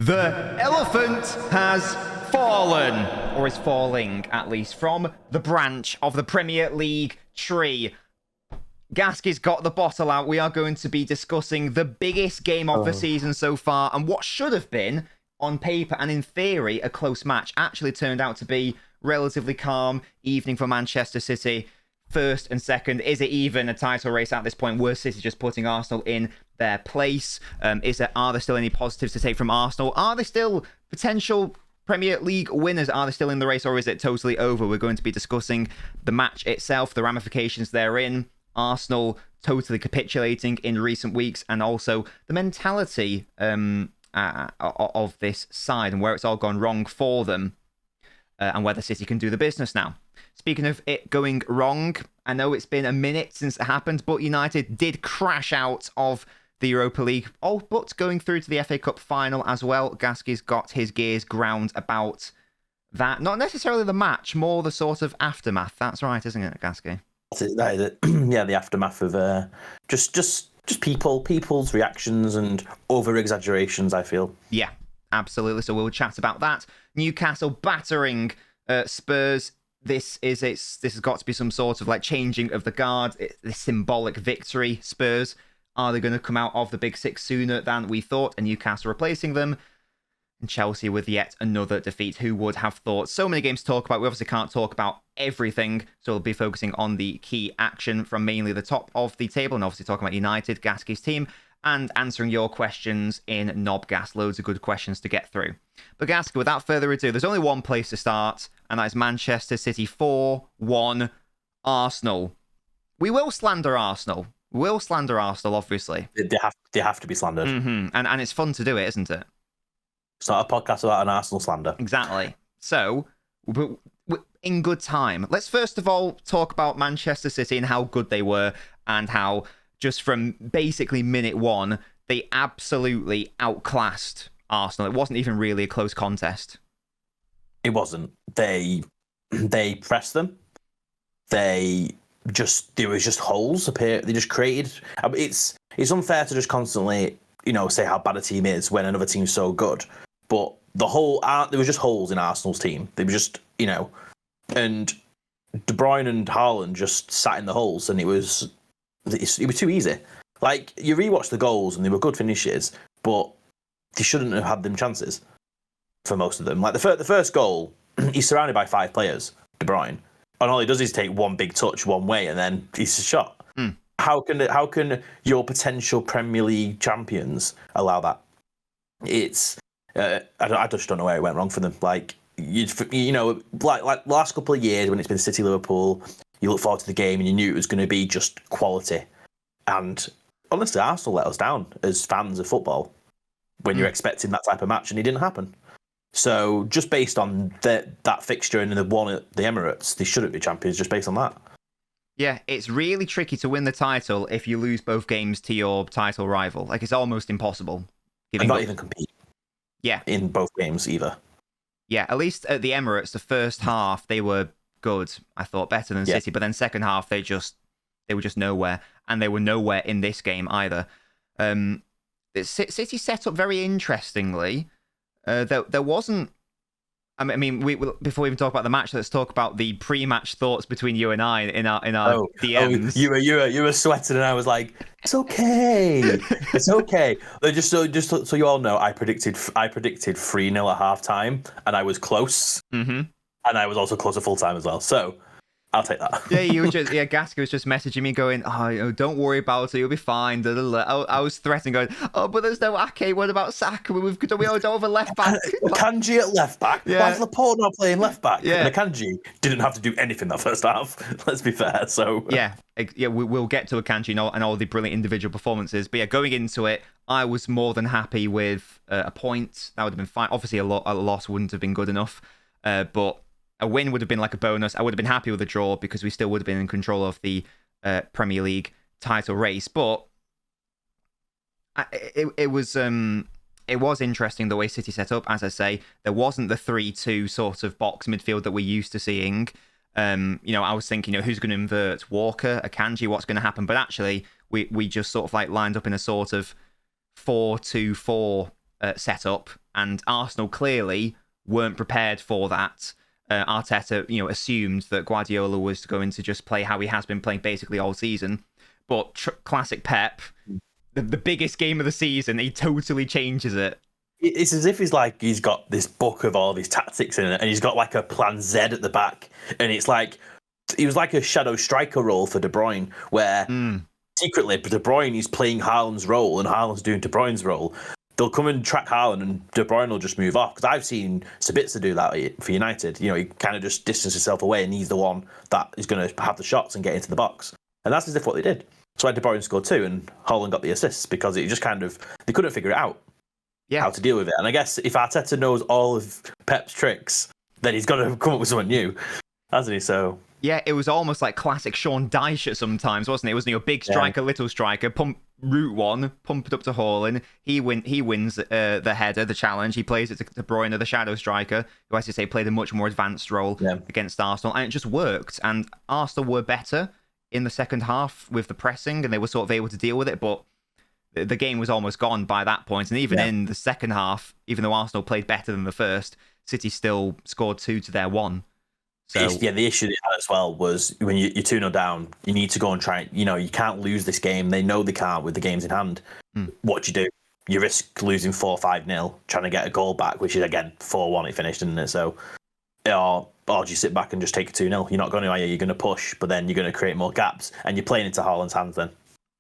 The elephant has fallen, or is falling at least, from the branch of the Premier League tree. Gaskey's got the bottle out. We are going to be discussing the biggest game of the season so far, and what should have been, on paper and in theory, a close match actually turned out to be relatively calm evening for Manchester City. First and second, is it even a title race at this point? Were City just putting Arsenal in their place? Are there still any positives to take from Arsenal? Are there still potential Premier League winners? Are they still in the race, or is it totally over? We're going to be discussing the match itself, the ramifications therein, Arsenal totally capitulating in recent weeks, and also the mentality of this side and where it's all gone wrong for them, and whether City can do the business now. Speaking of it going wrong, I know it's been a minute since it happened, but United did crash out of the Europa League, all but going through to the FA Cup final as well. Gaskey's got his gears ground about that. Not necessarily the match, more the sort of aftermath. That's right, isn't it, Gaskey? That is it. Yeah, the aftermath of just people's reactions and over-exaggerations, I feel. Yeah, absolutely. So we'll chat about that. Newcastle battering Spurs. This has got to be some sort of like changing of the guard. The symbolic victory. Spurs, are they going to come out of the Big Six sooner than we thought? And Newcastle replacing them. And Chelsea with yet another defeat. Who would have thought? So many games to talk about. We obviously can't talk about everything, so we'll be focusing on the key action from mainly the top of the table, and obviously talking about United, Gaskey's team, and answering your questions in NobGas. Loads of good questions to get through. But Gaskey, without further ado, there's only one place to start, and that is Manchester City 4-1 Arsenal. We will slander Arsenal. We'll slander Arsenal, obviously. They have to be slandered. Mm-hmm. And it's fun to do it, isn't it? It's not a podcast about an Arsenal slander. Exactly. So, in good time, let's first of all talk about Manchester City and how good they were, and how just from basically minute one, they absolutely outclassed Arsenal. It wasn't even really a close contest. It wasn't. They pressed them. There was just holes appear. They just created. I mean, it's unfair to just constantly, say how bad a team is when another team's so good. But there was just holes in Arsenal's team. They were just, and De Bruyne and hAaLaNd'S just sat in the holes, and it was too easy. Like, you rewatch the goals, and they were good finishes, but they shouldn't have had them chances for most of them. Like the first goal, he's surrounded by 5 players, De Bruyne, and all he does is take one big touch one way, and then he's a shot. How can your potential Premier League champions allow that? It's I just don't know where it went wrong for them. Like like the last couple of years when it's been City Liverpool, you look forward to the game and you knew it was going to be just quality. And honestly, Arsenal let us down as fans of football when you're expecting that type of match, and it didn't happen. So just based on that fixture and the one at the Emirates, they shouldn't be champions just based on that. Yeah, it's really tricky to win the title if you lose both games to your title rival. Like, it's almost impossible. And not even compete. Yeah. In both games either. Yeah, at least at the Emirates, the first half, they were good. I thought better than City, but then second half, they were just nowhere. And they were nowhere in this game either. City set up very interestingly. There wasn't. I mean, before we even talk about the match, let's talk about the pre-match thoughts between you and I in our DMs. You were sweating, and I was like, "It's okay, it's okay." Just so you all know, I predicted 3-0 at half time, and I was close, and I was also close at full time as well. So I'll take that. Gaskey was just messaging me going, "Oh, don't worry about it, you'll be fine." I was threatening, going, "Oh, but there's no Ake. What about Saka? We don't have a left back." Akanji at left back. Yeah. Why is Laporte not playing left back? Yeah. And Akanji didn't have to do anything that first half. Let's be fair. So we'll get to Akanji and all the brilliant individual performances. But yeah, going into it, I was more than happy with a point. That would have been fine. Obviously, a loss wouldn't have been good enough, but a win would have been like a bonus. I would have been happy with a draw because we still would have been in control of the Premier League title race. But it was interesting the way City set up. As I say, there wasn't the 3-2 sort of box midfield that we're used to seeing. I was thinking, who's going to invert? Walker, Akanji, what's going to happen? But actually, we just sort of like lined up in a sort of 4-2-4 set up, and Arsenal clearly weren't prepared for that. Arteta, assumed that Guardiola was going to just play how he has been playing basically all season. But classic Pep, the biggest game of the season, he totally changes it. It's as if he's got this book of all these tactics in it, and he's got like a plan Z at the back, and it's like he was like a shadow striker role for De Bruyne, where secretly De Bruyne is playing Haaland's role, and Haaland's doing De Bruyne's role. They'll come and track Haaland, and De Bruyne will just move off. Because I've seen Sabitzer do that for United. He kind of just distances himself away, and he's the one that is going to have the shots and get into the box. And that's as if what they did. So De Bruyne scored 2, and Haaland got the assists because it just they couldn't figure it out. Yeah. How to deal with it. And I guess if Arteta knows all of Pep's tricks, then he's got to come up with someone new, hasn't he? So yeah, it was almost like classic Sean Dyche sometimes, wasn't it? Wasn't he a big striker, little striker, route one, pump it up to Haaland. He wins the header, the challenge. He plays it to De Bruyne, the shadow striker, who, as you say, played a much more advanced role against Arsenal, and it just worked. And Arsenal were better in the second half with the pressing, and they were sort of able to deal with it, but the game was almost gone by that point. And even in the second half, even though Arsenal played better than the first, City still scored 2 to their 1. So the issue they had as well was when you're 2-0 down, you need to go and try. You can't lose this game. They know they can't with the games in hand. What do? You risk losing 4-5-0 trying to get a goal back, which is again 4-1. It finished, didn't it? So, or do you sit back and just take a 2-0? You're not going to. You're going to push, but then you're going to create more gaps, and you're playing into Haaland's hands then.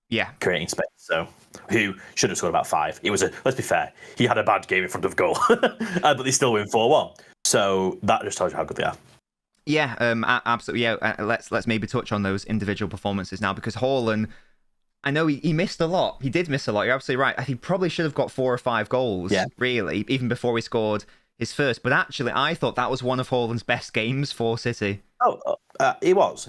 Yeah, creating space. So, who should have scored about 5? It was let's be fair. He had a bad game in front of goal, but they still win 4-1. So that just tells you how good they are. Yeah, absolutely. Yeah, let's maybe touch on those individual performances now, because Haaland, I know he missed a lot. He did miss a lot. You're absolutely right. He probably should have got 4 or 5 goals, really, even before he scored his first. But actually, I thought that was one of Haaland's best games for City. It was.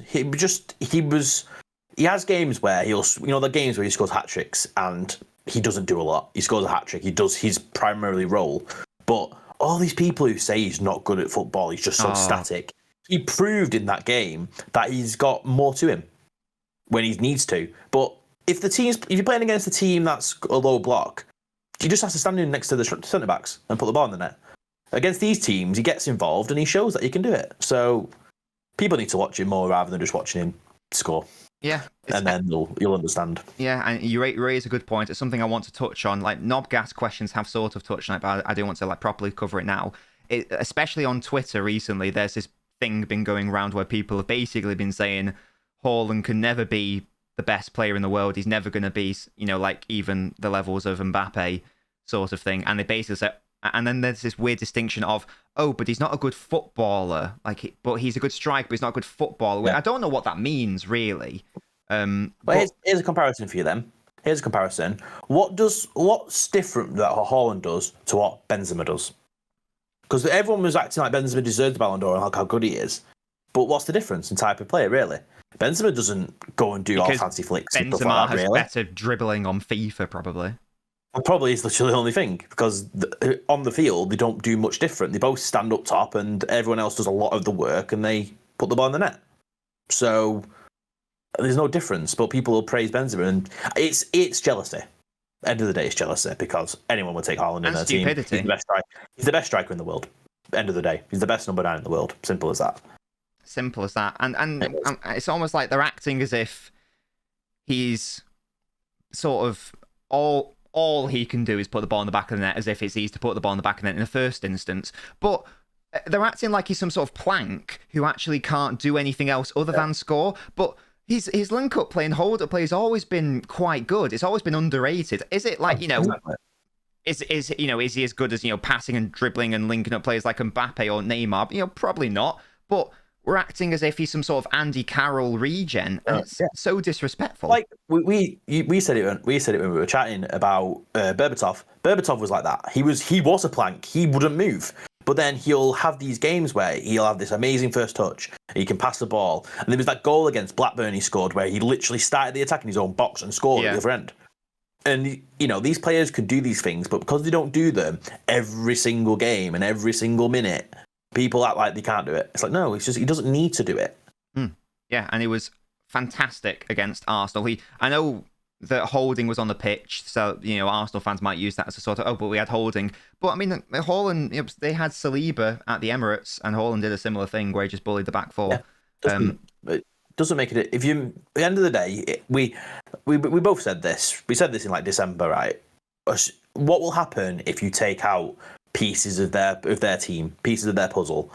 He has games where the games where he scores hat tricks and he doesn't do a lot. He scores a hat trick. He does his primarily role. But all these people who say he's not good at football, he's just so static. He proved in that game that he's got more to him when he needs to. But if you're playing against a team that's a low block, you just have to stand in next to the centre backs and put the ball in the net. Against these teams, he gets involved and he shows that he can do it. So people need to watch him more rather than just watching him score. Yeah, and then you'll understand. Yeah, and you raise a good point. It's something I want to touch on. Like NobGas questions have sort of touched on it, but I do want to properly cover it now. Especially on Twitter recently, there's this thing been going around where people have basically been saying Haaland can never be the best player in the world. He's never going to be, even the levels of Mbappe sort of thing. And they basically say, and then there's this weird distinction of, but he's not a good footballer. But he's a good striker, but he's not a good footballer. Yeah. I don't know what that means, really. Here's a comparison for you then. Here's a comparison. What's different that Haaland does to what Benzema does? Because everyone was acting like Benzema deserves the Ballon d'Or and how good he is. But what's the difference in type of player, really? Benzema doesn't go and do all fancy flicks and stuff like that, really. Benzema has better dribbling on FIFA, probably. Well, probably is literally the only thing, because on the field, they don't do much different. They both stand up top, and everyone else does a lot of the work, and they put the ball in the net. So there's no difference, but people will praise Benzema, and it's jealousy. End of the day, it's jealousy, because anyone would take Haaland in their team. He's the best striker in the world. End of the day, he's the best number 9 in the world. Simple as that. Simple as that. And it's almost like they're acting as if he's sort of all he can do is put the ball in the back of the net, as if it's easy to put the ball in the back of the net in the first instance. But they're acting like he's some sort of plank who actually can't do anything else other than score. But his link-up play and hold-up play has always been quite good. It's always been underrated. Is it exactly. Is he as good as passing and dribbling and linking up players like Mbappe or Neymar? Probably not. But we're acting as if he's some sort of Andy Carroll regen, and it's so disrespectful. Like we said it when we were chatting about Berbatov. Berbatov was like that. He was a plank. He wouldn't move. But then he'll have these games where he'll have this amazing first touch. He can pass the ball. And there was that goal against Blackburn he scored where he literally started the attack in his own box and scored at the other end. And, these players could do these things, but because they don't do them every single game and every single minute, people act like they can't do it. It's like, no, he doesn't need to do it. Yeah, and it was fantastic against Arsenal. I know that Holding was on the pitch, so Arsenal fans might use that as a sort of but we had Holding. But I mean, Haaland, they had Saliba at the Emirates, and Haaland did a similar thing where he just bullied the back four. Yeah. It doesn't make it. If you, at the end of the day, we both said this. We said this in like December, right? What will happen if you take out pieces of their team, pieces of their puzzle?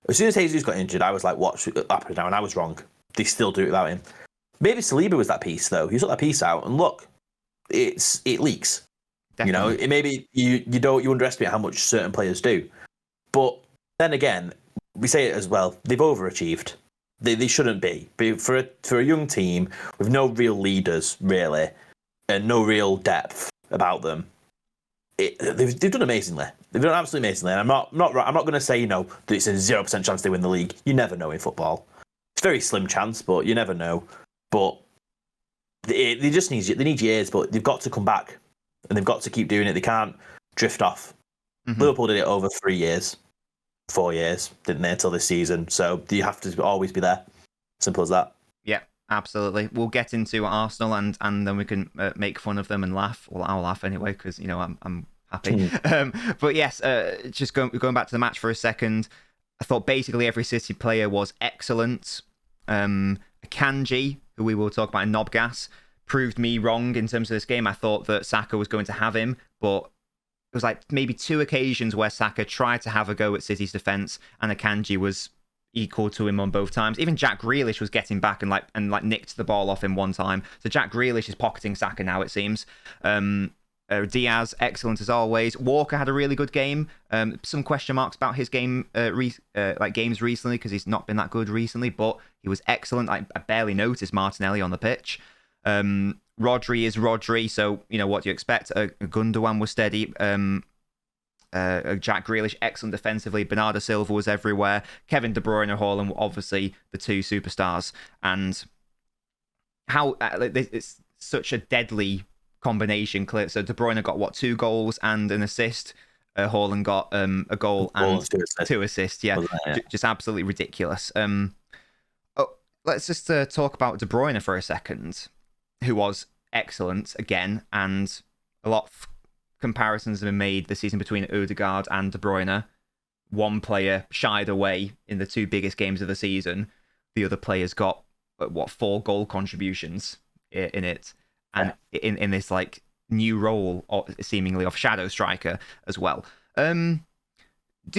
As soon as Jesus got injured, I was like, what's happening now? And I was wrong. They still do it without him. Maybe Saliba was that piece, though. You took that piece out, and look, it leaks. Definitely. Maybe you underestimate how much certain players do. But then again, we say it as well. They've overachieved. They shouldn't be. But for a young team with no real leaders, really, and no real depth about them, they've done amazingly. They've done absolutely amazingly. And I'm not going to say that it's a 0% chance they win the league. You never know in football. It's a very slim chance, but you never know. But they need years, but they've got to come back and they've got to keep doing it. They can't drift off. Mm-hmm. Liverpool did it over 3 years, 4 years, didn't they, until this season? So you have to always be there. Simple as that. Yeah, absolutely. We'll get into Arsenal and then we can make fun of them and laugh. Well, I'll laugh anyway because I'm happy. But yes, just going back to the match for a second. I thought basically every City player was excellent. Akanji, who we will talk about in NobGas, proved me wrong in terms of this game. I thought that Saka was going to have him, but it was like maybe 2 occasions where Saka tried to have a go at City's defence, and Akanji was equal to him on both times. Even Jack Grealish was getting back and nicked the ball off him one time. So Jack Grealish is pocketing Saka now, it seems. Diaz, excellent as always. Walker had a really good game. Some question marks about his game, games recently, because he's not been that good recently, but he was excellent. I barely noticed Martinelli on the pitch. Rodri is Rodri, so what do you expect? Gundogan was steady. Jack Grealish, excellent defensively. Bernardo Silva was everywhere. Kevin De Bruyne and Haaland were obviously the 2 superstars. And how it's such a deadly combination. So De Bruyne got 2 goals and an assist. Haaland got a goal and 2 assists. Yeah, just absolutely ridiculous. Let's just talk about De Bruyne for a second, who was excellent again, and a lot of comparisons have been made this season between Odegaard and De Bruyne. One player shied away in the 2 biggest games of the season. The other player's got 4 goal contributions in it, and in this new role seemingly of shadow striker as well. Do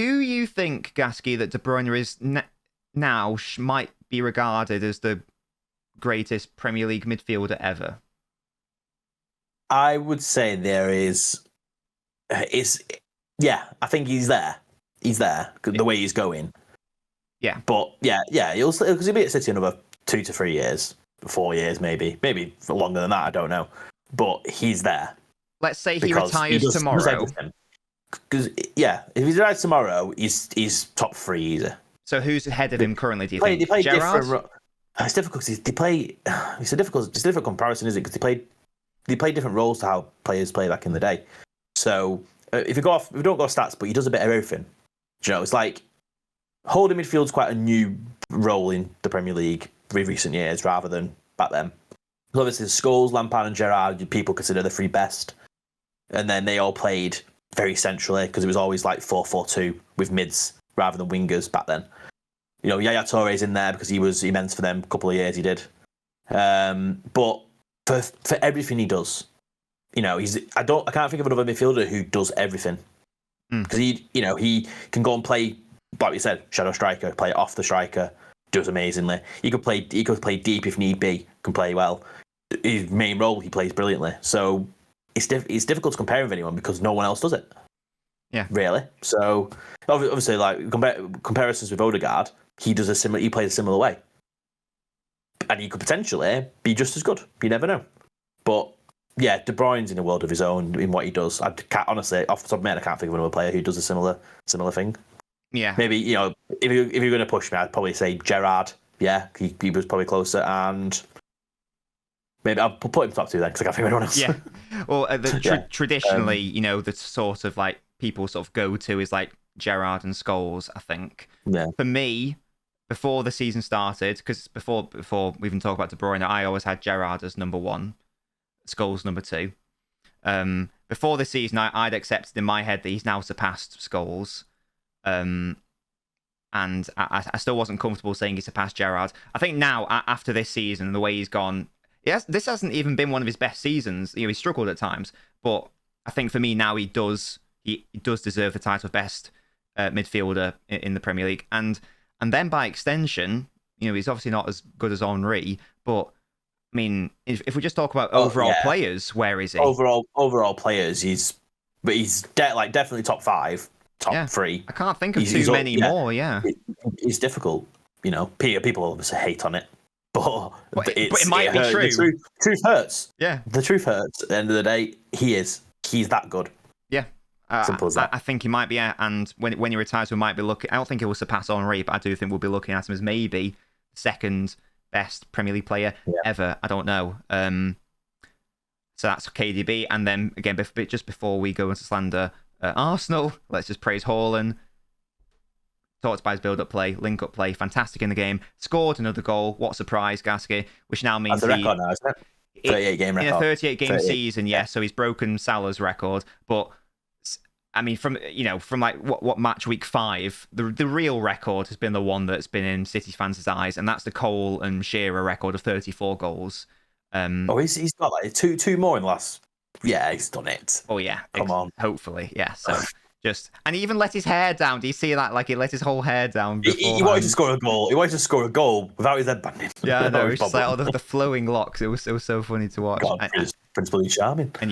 you think, Gaskey, that De Bruyne is now might be regarded as the greatest Premier League midfielder ever? I would say there is. I think he's there. He's there the way he's going. Yeah, but because he'll be at City another 2 to 3 years, 4 years, maybe for longer than that. I don't know, but he's there. Let's say he retires tomorrow. Because if he retires tomorrow, he's top 3 easy. So who's ahead of him currently? Do you think? They play different. It's difficult because they play. It's a difficult comparison, isn't it? Because they play different roles to how players play back in the day. So if we don't go off stats, but he does a bit of everything. It's like holding midfield's quite a new role in the Premier League in recent years, rather than back then. Obviously, Scholes, Lampard, and Gerrard, people consider the 3 best, and then they all played very centrally because it was always like 4-4-2 with mids rather than wingers back then. Yaya Touré's in there because he was immense for them a couple of years. He did, but for everything he does, I can't think of another midfielder who does everything because he can go and play, like we said, shadow striker, play off the striker, does amazingly. He could play deep if need be, can play well. His main role, he plays brilliantly. So it's difficult to compare with anyone because no one else does it. Yeah, really. So obviously, like comparisons with Odegaard, he plays a similar way, and he could potentially be just as good. You never know. But De Bruyne's in a world of his own in what he does. I can't, honestly, off the top of my head, I can't think of another player who does a similar thing. Yeah. Maybe if you're going to push me, I'd probably say Gerrard. Yeah, he was probably closer, and maybe I'll put him top 2 then because I can't think of anyone else. Yeah. Well, traditionally, the sort of people sort of go to is like Gerrard and Scholes, I think. Yeah. For me, before the season started, because before we even talk about De Bruyne, I always had Gerrard as number 1. Scholes number 2. Before this season, I'd accepted in my head that he's now surpassed Scholes. And I still wasn't comfortable saying he surpassed Gerrard. I think now, after this season, the way he's gone, this hasn't even been one of his best seasons. He struggled at times, but I think for me now he does deserve the title of best midfielder in the Premier League, and then by extension, he's obviously not as good as Henry, but I mean, if we just talk about overall players, where is he? Overall players, he's definitely top 5, top 3. I can't think of too many more. Yeah, it's difficult. People obviously hate on it, but it might be true. The truth hurts. Yeah, the truth hurts. At the end of the day, he's that good. Yeah. Simple as that. I think he might be, and when he retires, we might be looking. I don't think he will surpass Henry, but I do think we'll be looking at him as maybe second best Premier League player ever. I don't know. So that's KDB, and then again, just before we go into slander Arsenal, let's just praise hAaLaNd. Talked about his build-up play, link-up play, fantastic in the game. Scored another goal. What a surprise, Gaskey, which now means that's a record now, isn't it? 38-game record. In a 38-game season, yeah. So he's broken Salah's record, but I mean, from like what match week 5, the real record has been the one that's been in City fans' eyes, and that's the Cole and Shearer record of 34 goals. He's got like two more in the last. Yeah, he's done it. Oh yeah, come on. Hopefully, yeah. So and he even let his hair down. Do you see that? Like he let his whole hair down. He wanted to score a goal. He wanted to score a goal without his head banding. Yeah, I know. It's just like the flowing locks. It was so funny to watch. God, principally charming. And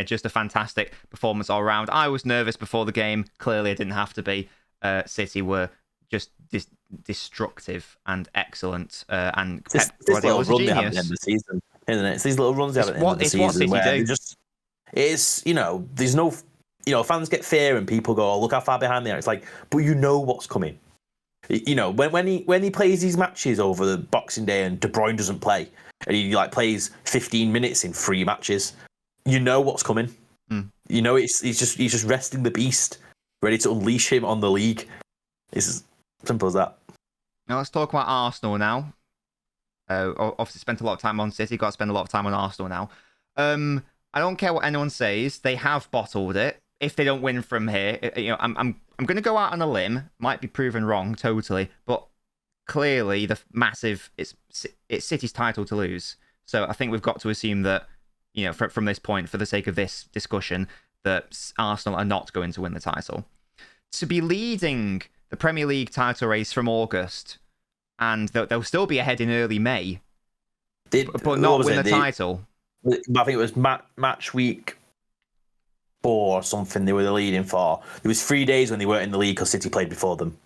just a fantastic performance all round. I was nervous before the game. Clearly, I didn't have to be. City were just destructive and excellent. And this little run they have at the end of the season, isn't it? It's these little runs they have at the end of the season where they just. It's there's no. Fans get fear and people go, oh, look how far behind they are. It's like, but what's coming. When he plays these matches over the Boxing Day and De Bruyne doesn't play, and he plays 15 minutes in 3 matches, what's coming. He's just resting the beast, ready to unleash him on the league. It's as simple as that. Now let's talk about Arsenal now. Obviously spent a lot of time on City, got to spend a lot of time on Arsenal now. I don't care what anyone says, they have bottled it. If they don't win from here, I'm going to go out on a limb. Might be proven wrong totally, but clearly it's City's title to lose. So I think we've got to assume that from this point, for the sake of this discussion, that Arsenal are not going to win the title. To be leading the Premier League title race from August, and they'll still be ahead in early May, but not win the title. I think it was match week 4 or something they were the leading for. There was 3 days when they weren't in the league because City played before them.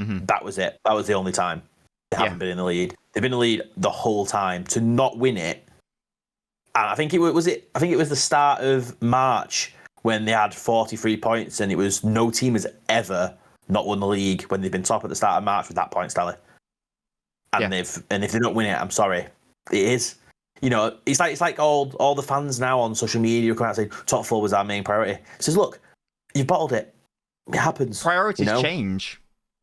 Mm-hmm. That was it. That was the only time they haven't been in the lead. They've been in the lead the whole time. To not win it, and I think it was the start of March when they had 43 points, and it was no team has ever not won the league when they've been top at the start of March with that points tally. And if they don't win it, I'm sorry, it is. It's like all the fans now on social media come out saying top 4 was our main priority. It says, look, you've bottled it. It happens. Priorities change.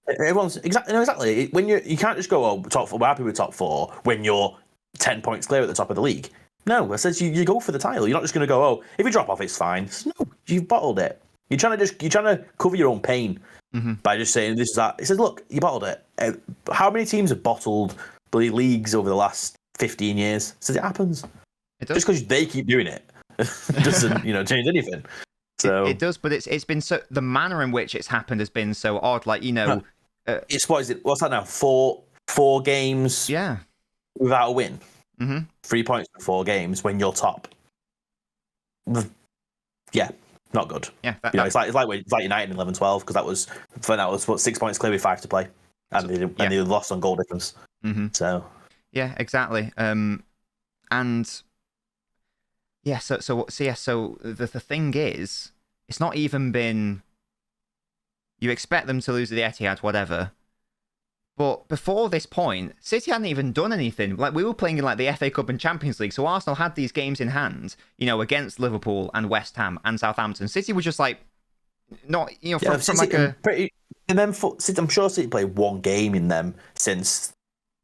Everyone's exactly. When you can't just go, top 4. We're happy with top 4 when you're 10 points clear at the top of the league. No, I said you go for the title. You're not just going to go, if you drop off, it's fine. No, you've bottled it. You're trying to cover your own pain by just saying this is that. It says, look, you bottled it. How many teams have bottled the leagues over the last 15 years? Says it happens. It just because they keep doing it doesn't change anything. So it does, but it's been so, the manner in which it's happened has been so odd. It's what is it? What's that now? Four games. Yeah. Without a win. Mm-hmm. 3 points in 4 games when you're top. Yeah, not good. Yeah, it's like United in 11-12 because that was what 6 points clear with 5 to play, and they lost on goal difference. Mm-hmm. So yeah, exactly. So the thing is, it's not even been. You expect them to lose at the Etihad, whatever. But before this point, City hadn't even done anything. Like, we were playing in the FA Cup and Champions League, so Arsenal had these games in hand, against Liverpool and West Ham and Southampton. City was just not, pretty. And then I'm sure City played 1 game in them since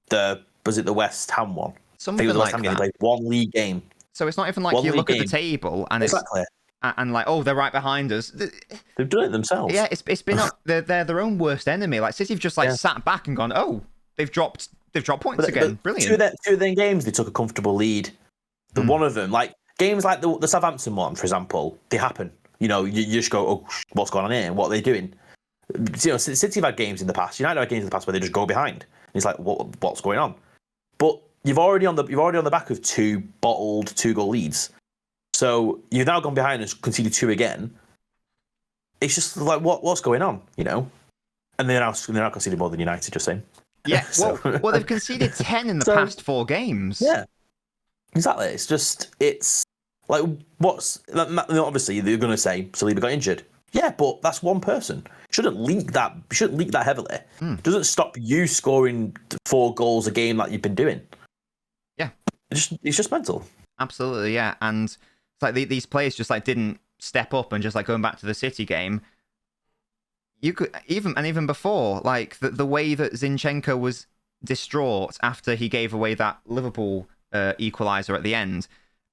the West Ham one. Something I think it was the like West Ham that. game. They played 1 league game So it's not even like you look at the table and exactly. it's and like, oh, they're right behind us. They've done it themselves. Yeah, it's been they're their own worst enemy. Like City have just like sat back and gone, oh, they've dropped points again. Brilliant. Two of their games, they took a comfortable lead. The one of them, like games like the Southampton one, for example, they happen. You know, you just go, oh, what's going on here? What are they doing? You know, City have had games in the past. United have had games in the past where they just go behind. And it's like, what's going on? But you've already on the back of 2 bottled 2-goal leads. So you've now gone behind and conceded 2 again. It's just like what's going on, you know? And they're now conceded more than United, just saying. Yeah, well, they've conceded 10 in the past 4 games. Yeah, exactly. It's like obviously they're going to say Saliba got injured. Yeah, but that's one person. Shouldn't leak that heavily. It doesn't stop you scoring 4 goals a game like you've been doing. Yeah, it's just mental. Absolutely, yeah, and it's like these players just like didn't step up and just like going back to the City game. You could even before, like the way that Zinchenko was distraught after he gave away that Liverpool equaliser at the end,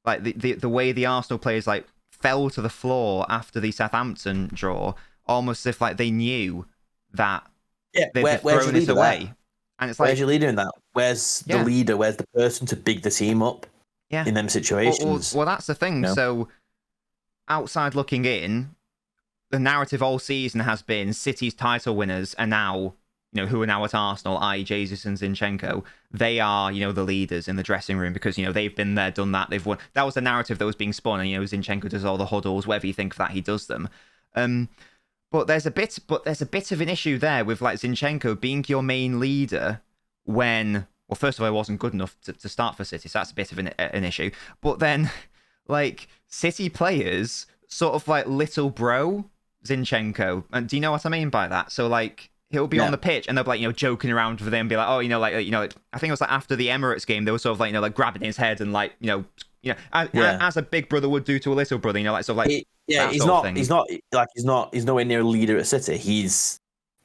like the way the Arsenal players like fell to the floor after the Southampton draw, almost as if like they knew that they've thrown it away. There? And it's like, where's your leader in that? Where's the leader? Where's the person to big the team up? Yeah. In them situations. Well, that's the thing. No. So, outside looking in, the narrative all season has been City's title winners are now, who are now at Arsenal, i.e. Jesus and Zinchenko. They are, the leaders in the dressing room because, they've been there, done that, they've won. That was the narrative that was being spun, and, Zinchenko does all the huddles, whatever you think of that, he does them. But there's a bit of an issue there with like Zinchenko being your main leader when. Well, first of all, it wasn't good enough to start for City, so that's a bit of an issue. But then, like, City players sort of like little bro Zinchenko. And do you know what I mean by that? So, like, he'll be on the pitch and they'll be like, joking around with him, be like, oh, I think it was like after the Emirates game, they were sort of like, like grabbing his head and like, as a big brother would do to a little brother, like sort of like. He's nowhere near a leader at City.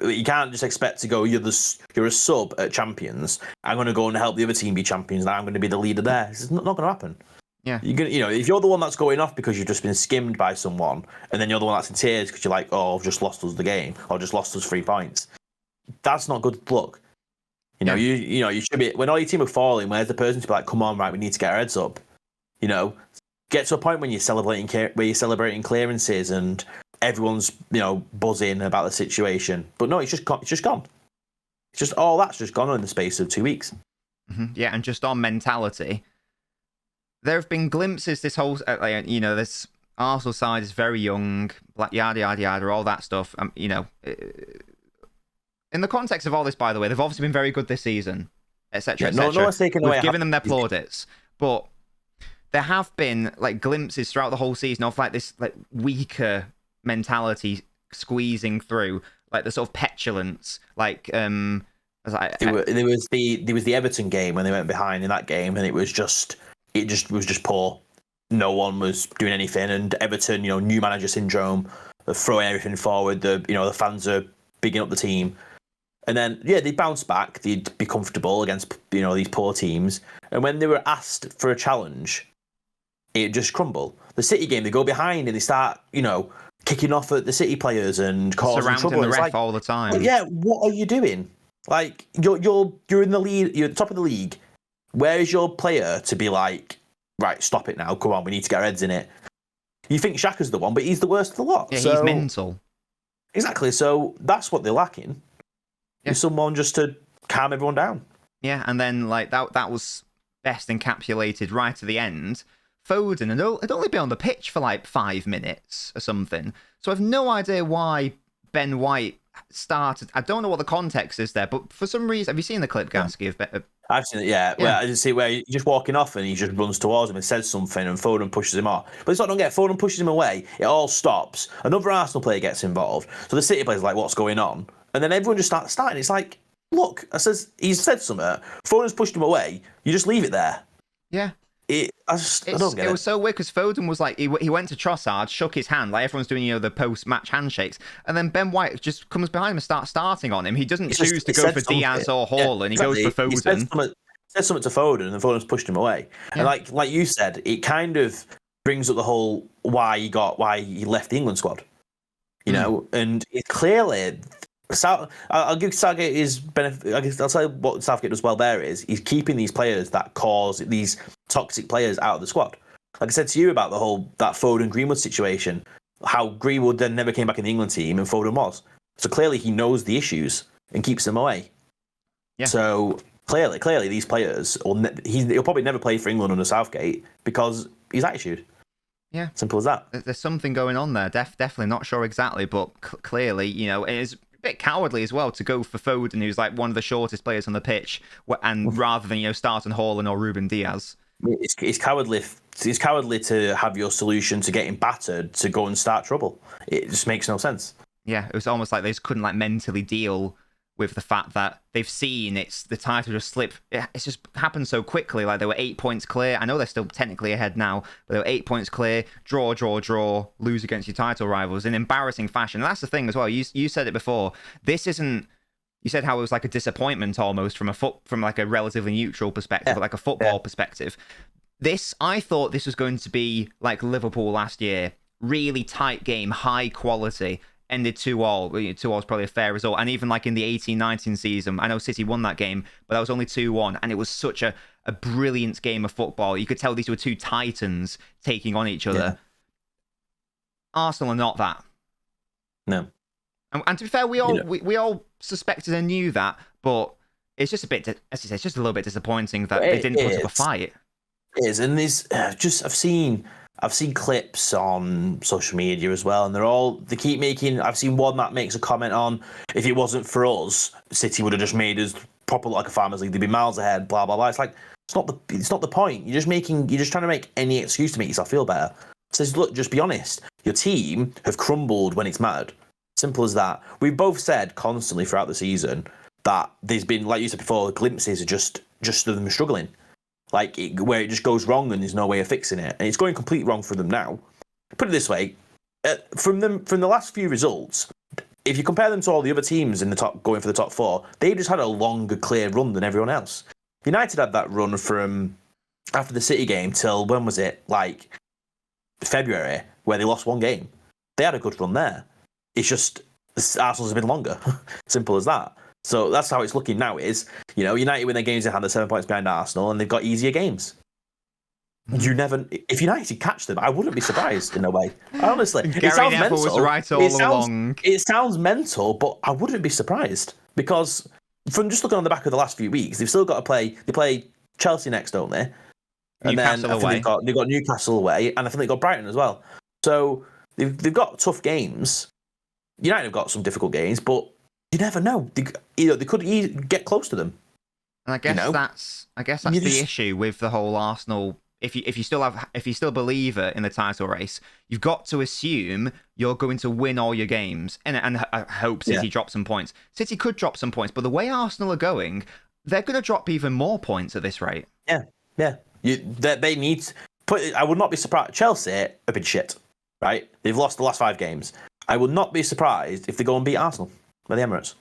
You can't just expect to go, you're a sub at Champions. I'm going to go and help the other team be champions, and I'm going to be the leader there. It's not going to happen. Yeah. If you're the one that's going off because you've just been skimmed by someone, and then you're the one that's in tears because you're like, oh, I've just lost us the game, or just lost us 3 points. That's not good luck. You should be, when all your team are falling, where's the person to be like, come on, right, we need to get our heads up. Get to a point when you're celebrating clearances and everyone's buzzing about the situation, but no, it's just gone. It's just all that's just gone in the space of 2 weeks. Mm-hmm. Yeah, and just on mentality, there have been glimpses this whole this Arsenal side is very young, yada yada yada, all that stuff. In the context of all this, by the way, they've obviously been very good this season, etc. No one's taken away. We've given them their plaudits, but there have been like glimpses throughout the whole season of like this like weaker mentality squeezing through, like the sort of petulance, like there was the Everton game when they went behind in that game, and it was just poor. No one was doing anything, and Everton, new manager syndrome, throwing everything forward. The fans are bigging up the team, and then they bounced back. They'd be comfortable against these poor teams, and when they were asked for a challenge, it just crumbled. The City game, they go behind and they start kicking off at the City players and causing surrounding trouble. the ref all the time. What are you doing? Like you're in the lead, you're at the top of the league. Where is your player to be like, right, stop it now, come on, we need to get our heads in it. You think Xhaka's the one, but he's the worst of the lot. Yeah, he's mental. Exactly. So that's what they're lacking. Yeah. Is someone just to calm everyone down. Yeah, and then like that was best encapsulated right at the end. Foden had only been on the pitch for like 5 minutes or something. So I've no idea why Ben White started. I don't know what the context is there, but for some reason, have you seen the clip, Gaskey? I've seen it, yeah. Well, I just see where he's just walking off and he just runs towards him and says something, and Foden pushes him off. But it's not, don't get Foden pushes him away. It all stops. Another Arsenal player gets involved. So the City player's like, what's going on? And then everyone just starts starting. It's like, look, he's said something. Foden's pushed him away. You just leave it there. Yeah. I don't get it. It was so weird because Foden was like, he went to Trossard, shook his hand, like everyone's doing, the post-match handshakes, and then Ben White just comes behind him and starts starting on him. He doesn't choose to go for Diaz or Hall, and he goes for Foden. said something to Foden, and Foden's pushed him away. Yeah. And like you said, it kind of brings up the whole why he left the England squad. You know, and it clearly. I'll give Southgate his benefit. I'll tell you what Southgate does well there is he's keeping these players that cause these toxic players out of the squad. Like I said to you about that Foden Greenwood situation, how Greenwood then never came back in the England team and Foden was. So clearly he knows the issues and keeps them away. Yeah. So clearly these players, he'll probably never play for England under Southgate because his attitude. Yeah. Simple as that. There's something going on there. Definitely not sure exactly, but clearly, you know, it is a bit cowardly as well to go for Foden, who's like one of the shortest players on the pitch, and rather than, you know, start on hAaLaNd'S or Ruben Diaz. It's cowardly. It's cowardly to have your solution to getting battered to go and start trouble. It just makes no sense. Yeah, it was almost like they just couldn't like mentally deal with the fact that they've seen the title just slip. It's just happened so quickly. Like they were 8 points clear. I know they're still technically ahead now, but they were 8 points clear. Draw, lose against your title rivals in embarrassing fashion. And that's the thing as well. You said it before. This isn't. You said how it was like a disappointment almost from like a relatively neutral perspective, like a football perspective. I thought this was going to be like Liverpool last year. Really tight game, high quality. Ended 2-2. 2-2 is probably a fair result. And even like in the 18-19 season, I know City won that game, but that was only 2-1. And it was such a brilliant game of football. You could tell these were two titans taking on each other. Yeah. Arsenal are not that. No. And to be fair, we all suspected and knew that, but it's just a bit, as you say, it's just a little bit disappointing that they didn't put up a fight. It is, and there's I've seen clips on social media as well, and they keep making. I've seen one that makes a comment on, if it wasn't for us, City would have just made us proper like a Farmers League. They'd be miles ahead. Blah blah blah. It's like it's not the point. You're just trying to make any excuse to make yourself feel better. It says, look, just be honest. Your team have crumbled when it's mattered. Simple as that. We've both said constantly throughout the season that there's been, like you said before, glimpses of just them struggling. Like, where it just goes wrong and there's no way of fixing it. And it's going completely wrong for them now. Put it this way, from the last few results, if you compare them to all the other teams in the top, going for the top four, they just had a longer, clear run than everyone else. United had that run from after the City game till, when was it? Like, February, where they lost one game. They had a good run there. It's just Arsenal's a bit longer. Simple as that. So that's how it's looking now. Is, you know, United win their games in hand, they're 7 points behind Arsenal, and they've got easier games. If United catch them, I wouldn't be surprised in a way. Honestly, Gary it sounds Neville mental. Was right all along. It sounds mental, but I wouldn't be surprised because from just looking on the back of the last few weeks, they've still got to play. They play Chelsea next, don't they? And Newcastle then I think away. they've got Newcastle away, and I think they've got Brighton as well. So they've got tough games. United have got some difficult games, but you never know. They could get close to them. And I guess that's the issue with the whole Arsenal. If you still believe in the title race, you've got to assume you're going to win all your games, and I hope City drop some points. City could drop some points, but the way Arsenal are going, they're going to drop even more points at this rate. Yeah. They need. I would not be surprised. Chelsea have been shit, right? They've lost the last 5 games. I would not be surprised if they go and beat Arsenal by the Emirates.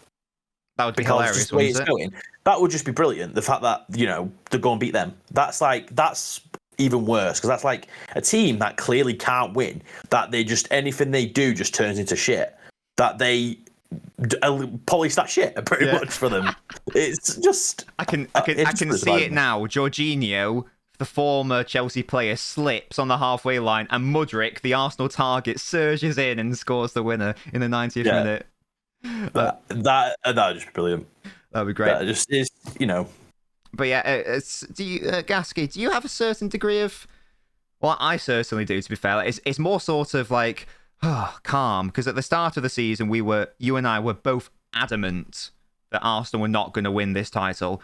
That would be hilarious. Just the way it's going, that would just be brilliant. The fact that, you know, they go and beat them. That's even worse, because that's like a team that clearly can't win. That they just, anything they do just turns into shit. That they polish that shit pretty much for them. It's just. I can see it now. Jorginho, the former Chelsea player, slips on the halfway line, and Mudryk, the Arsenal target, surges in and scores the winner in the 90th minute. That would just be brilliant. That'd be great. That just is, you know. But yeah, Gaskey, do you have a certain degree of? Well, I certainly do. To be fair, it's more sort of like calm, because at the start of the season, you and I were both adamant that Arsenal were not going to win this title.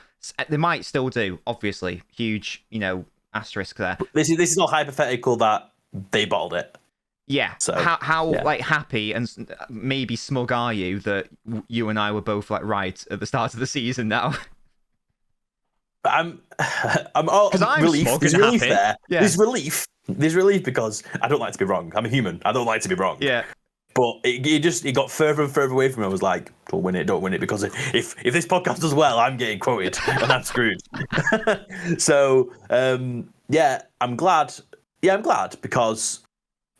They might still do, obviously. Huge, you know, asterisk there. This is not hypothetical that they bottled it. Yeah. So how like happy and maybe smug are you that you and I were both like right at the start of the season now? I'm relief. Smug There's and relief happy. there. Yeah. There's relief because I don't like to be wrong. I'm a human. I don't like to be wrong. Yeah. But it got further and further away from me. I was like, don't win it, because if this podcast does well, I'm getting quoted and I'm screwed. So yeah, I'm glad. Yeah, I'm glad because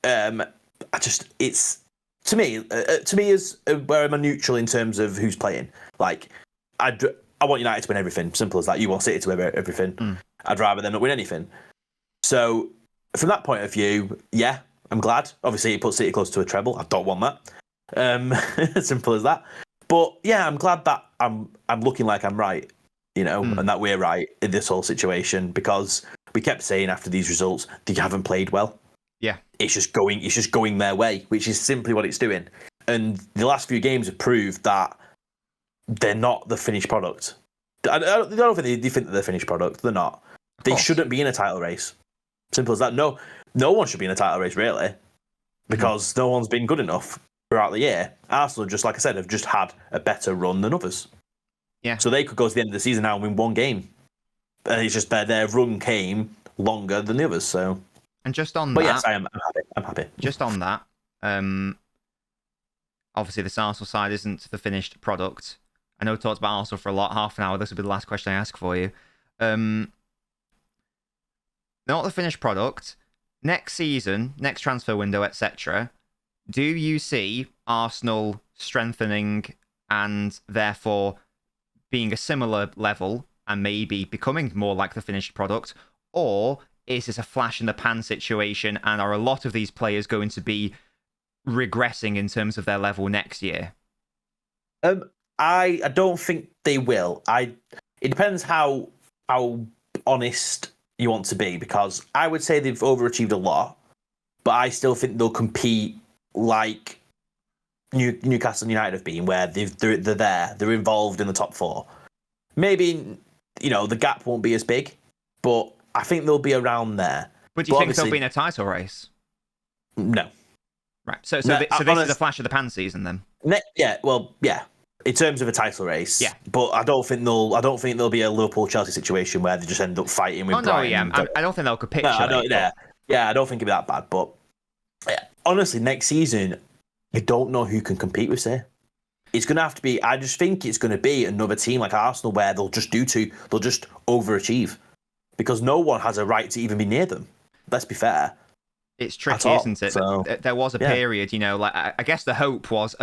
it's to me is where I'm a neutral in terms of who's playing. Like I want United to win everything. Simple as that. You want City to win everything. I'd rather them not win anything. So from that point of view, yeah, I'm glad. Obviously, it puts City close to a treble. I don't want that. Simple as that. But yeah, I'm glad that I'm looking like I'm right, and that we're right in this whole situation, because we kept saying after these results they haven't played well. Yeah, it's just going their way, which is simply what it's doing. And the last few games have proved that they're not the finished product. I don't think they think that they're finished product. They're not. They shouldn't be in a title race. Simple as that. No one should be in a title race, really, because no one's been good enough throughout the year. Arsenal, just like I said, have just had a better run than others. Yeah. So they could go to the end of the season now and win one game. And it's just their run came longer than the others. So. And just on but that, yes, I'm happy. Just on that, obviously this Arsenal side isn't the finished product. I know we talked about Arsenal for a lot, half an hour. This will be the last question I ask for you. They're not the finished product. Next season, next transfer window, etc. Do you see Arsenal strengthening and therefore being a similar level and maybe becoming more like the finished product, or is this a flash in the pan situation, and are a lot of these players going to be regressing in terms of their level next year? I don't think they will. It depends how honest you want to be, because I would say they've overachieved a lot, but I still think they'll compete like Newcastle and United have been, where they're involved in the top four. Maybe the gap won't be as big, but I think they'll be around there. But do you think they'll be in a title race? No. Right. So this is a flash of the pan season then. Yeah. Well, yeah. In terms of a title race, yeah. But I don't think there'll be a Liverpool-Chelsea situation where they just end up fighting with Brighton. No, yeah. I don't think they'll capitulate. I don't think it'll be that bad. But honestly, next season, I don't know who can compete with City. It's going to have to be. I just think it's going to be another team like Arsenal, where they'll just overachieve, because no one has a right to even be near them. Let's be fair. It's tricky, isn't it? So, there was a period, like I guess the hope was,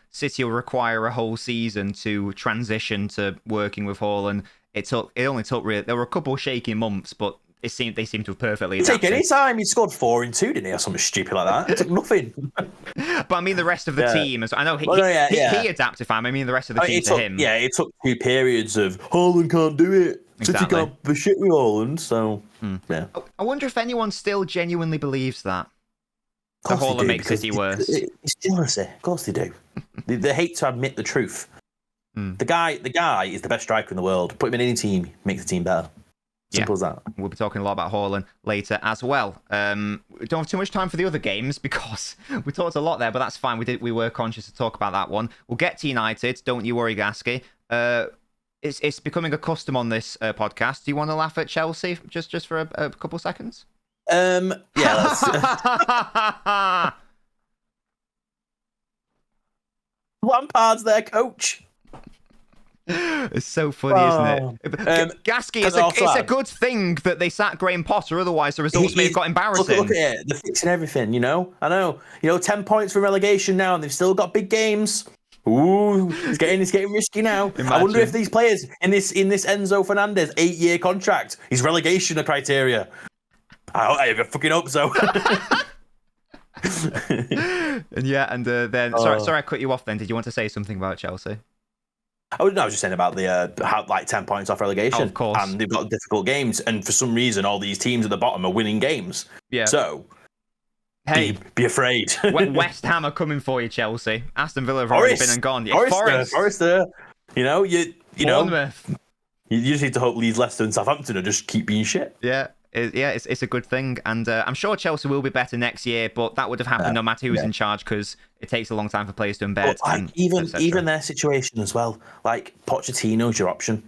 City will require a whole season to transition to working with haaLaNd. It only took really. There were a couple of shaky months, but they seemed to have perfectly adapted. Take any time. He scored 4 in 2, didn't he, or something stupid like that? It took nothing. But I mean, the rest of the team. I know he adapted fine. I mean, the rest of the team to him. Yeah, it took 2 periods of haaLaNd can't do it. City can't be shit with haaLaNd. So yeah. I wonder if anyone still genuinely believes that. The haaLaNd makes City worse. It's jealousy. Of course they do. they hate to admit the truth. The guy is the best striker in the world. Put him in any team, makes the team better. Simple as that. We'll be talking a lot about haaLaNd later as well. We don't have too much time for the other games because we talked a lot there, but that's fine. We were conscious to talk about that one. We'll get to United. Don't you worry, Gaskey. It's becoming a custom on this podcast. Do you want to laugh at Chelsea just for a couple seconds? Yeah. Lampard's their coach. It's so funny, isn't it? Gaskey, it's a good thing that they sacked Graham Potter, otherwise the results may have got embarrassing. Look at it. They're fixing everything, I know. 10 points from relegation now, and they've still got big games. Ooh, it's getting risky now. Imagine. I wonder if these players in this Enzo Fernandez 8-year contract is relegation a criteria. I fucking hope so. Then sorry I cut you off. Then did you want to say something about Chelsea? I was just saying about the 10 points off relegation. Of course. And they've got difficult games, and for some reason all these teams at the bottom are winning games. Yeah. So hey, be afraid. West Ham are coming for you, Chelsea. Aston Villa have already been and gone. Yeah, Forest. Bournemouth. You just need to hope Leeds, Leicester, and Southampton will just keep being shit. Yeah. It's a good thing, and I'm sure Chelsea will be better next year, but that would have happened no matter who's in charge, because it takes a long time for players to embed. Even their situation as well, like Pochettino's your option.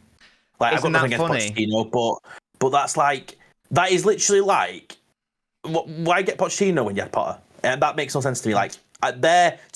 Like, Isn't I've got that nothing funny? against Pochettino, but that is literally like, why get Pochettino when you had Potter? And that makes no sense to me. Like,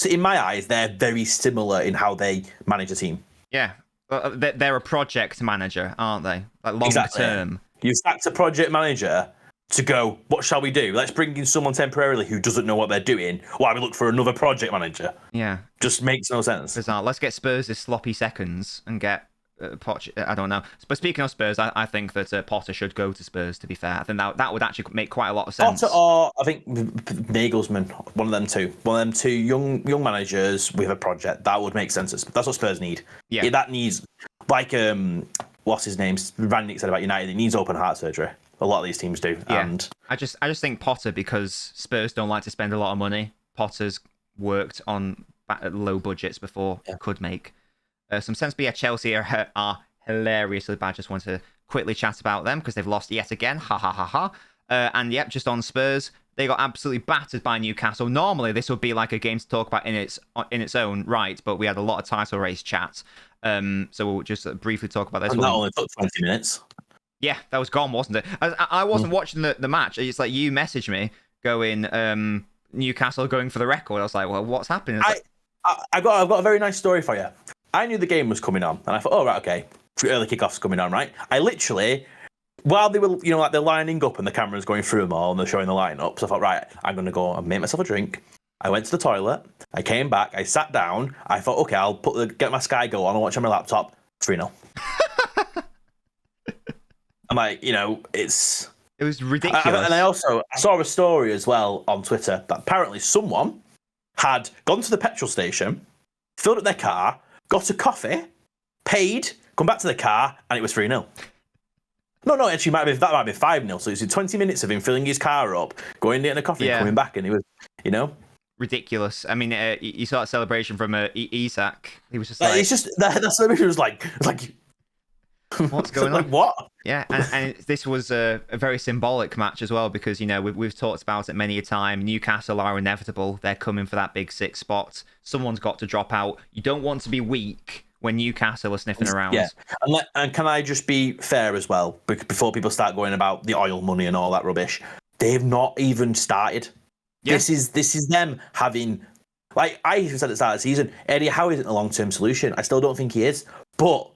in my eyes, they're very similar in how they manage a team. Yeah. Well, they're a project manager, aren't they? Like long term. You sacked a project manager to go, what shall we do? Let's bring in someone temporarily who doesn't know what they're doing. Why we look for another project manager? Yeah. Just makes no sense. Bizarre. Let's get Spurs' sloppy seconds and get Poch. I don't know. But speaking of Spurs, I think that Potter should go to Spurs, to be fair. I think that would actually make quite a lot of sense. Potter or, I think, Nagelsmann, one of them two. One of them two young managers with a project. That would make sense. That's what Spurs need. Yeah. That needs, like, what's his name? Rannick said about United, it needs open heart surgery. A lot of these teams do. Yeah. And I just think Potter, because Spurs don't like to spend a lot of money. Potter's worked on low budgets before, could make some sense. But yeah, Chelsea are hilariously bad. Just want to quickly chat about them because they've lost yet again. Ha ha ha ha. And yep, just on Spurs, they got absolutely battered by Newcastle. Normally, this would be like a game to talk about in its own right, but we had a lot of title race chat. So we'll just briefly talk about this. And that only took 20 minutes. Yeah, that was gone, wasn't it? I wasn't watching the match. It's like you messaged me going, Newcastle going for the record. I was like, well, what's happening? I've got a very nice story for you. I knew the game was coming on, and I thought, oh, right, okay, early kickoff's coming on, right? I literally, while they were, like they're lining up and the camera's going through them all and they're showing the lineup, so I thought, right, I'm going to go and make myself a drink. I went to the toilet, I came back, I sat down, I thought, okay, I'll get my Sky Go on and watch on my laptop, 3-0. I'm like, it was ridiculous. And I saw a story as well on Twitter that apparently someone had gone to the petrol station, filled up their car, got a coffee, paid, come back to the car, and it was 3-0. No, actually, that might be 5-0. So it was 20 minutes of him filling his car up, going getting a coffee, and coming back, and he was, ridiculous. I mean, you saw that celebration from Isak. He was just like, it's just that celebration was like. What's going on? Like what? Yeah, and this was a very symbolic match as well because we've talked about it many a time. Newcastle are inevitable; they're coming for that big 6 spot. Someone's got to drop out. You don't want to be weak when Newcastle are sniffing around. Yeah, and can I just be fair as well? Before people start going about the oil money and all that rubbish, they've not even started. Yeah. This is them having. Like I even said at the start of the season, Eddie Howe isn't a long-term solution. I still don't think he is, but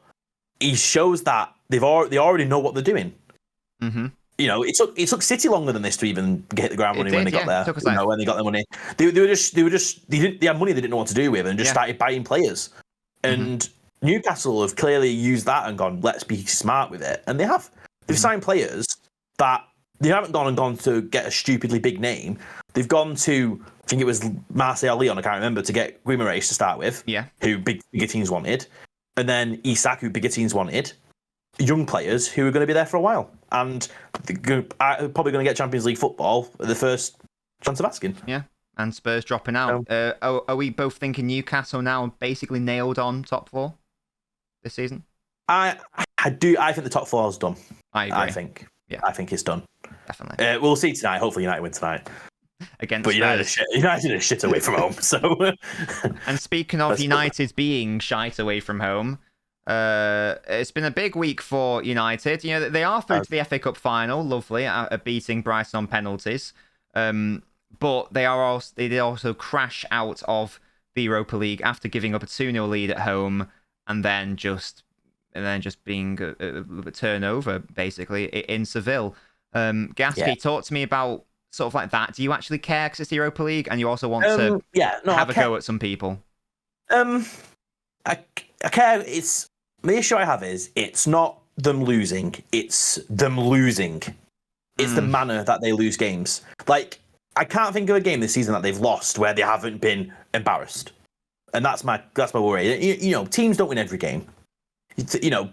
he shows that they already know what they're doing. Mm-hmm. It took City longer than this to even get the ground running when they got there. When they got the money, they had money they didn't know what to do with and just started buying players. And Newcastle have clearly used that and gone, let's be smart with it, and they have. They've signed players that they haven't gone to get a stupidly big name. They've gone to, I think it was Marseille Lyon, I can't remember, to get Guimaraes to start with. Yeah, who bigger teams wanted. And then Isak, who bigger teams wanted, young players who are going to be there for a while. And are probably going to get Champions League football at the first chance of asking. Yeah, and Spurs dropping out. Are we both thinking Newcastle now basically nailed on top 4 this season? I do. I think the top 4 is done. I agree. I think it's done. Definitely. We'll see tonight. Hopefully United win tonight. Against but United are shit away from home. So, and speaking of United being shite away from home, it's been a big week for United. They are through to the FA Cup final, lovely, beating Brighton on penalties. But they did also crash out of the Europa League after giving up a 2-0 lead at home, and then just being a turnover basically in Seville. Gaskey, talk to me about sort of like that. Do you actually care because it's the Europa League and you also want to have a go at some people? I care. It's the issue I have is it's not them losing, it's them losing. It's the manner that they lose games. Like, I can't think of a game this season that they've lost where they haven't been embarrassed. And that's my worry. Teams don't win every game.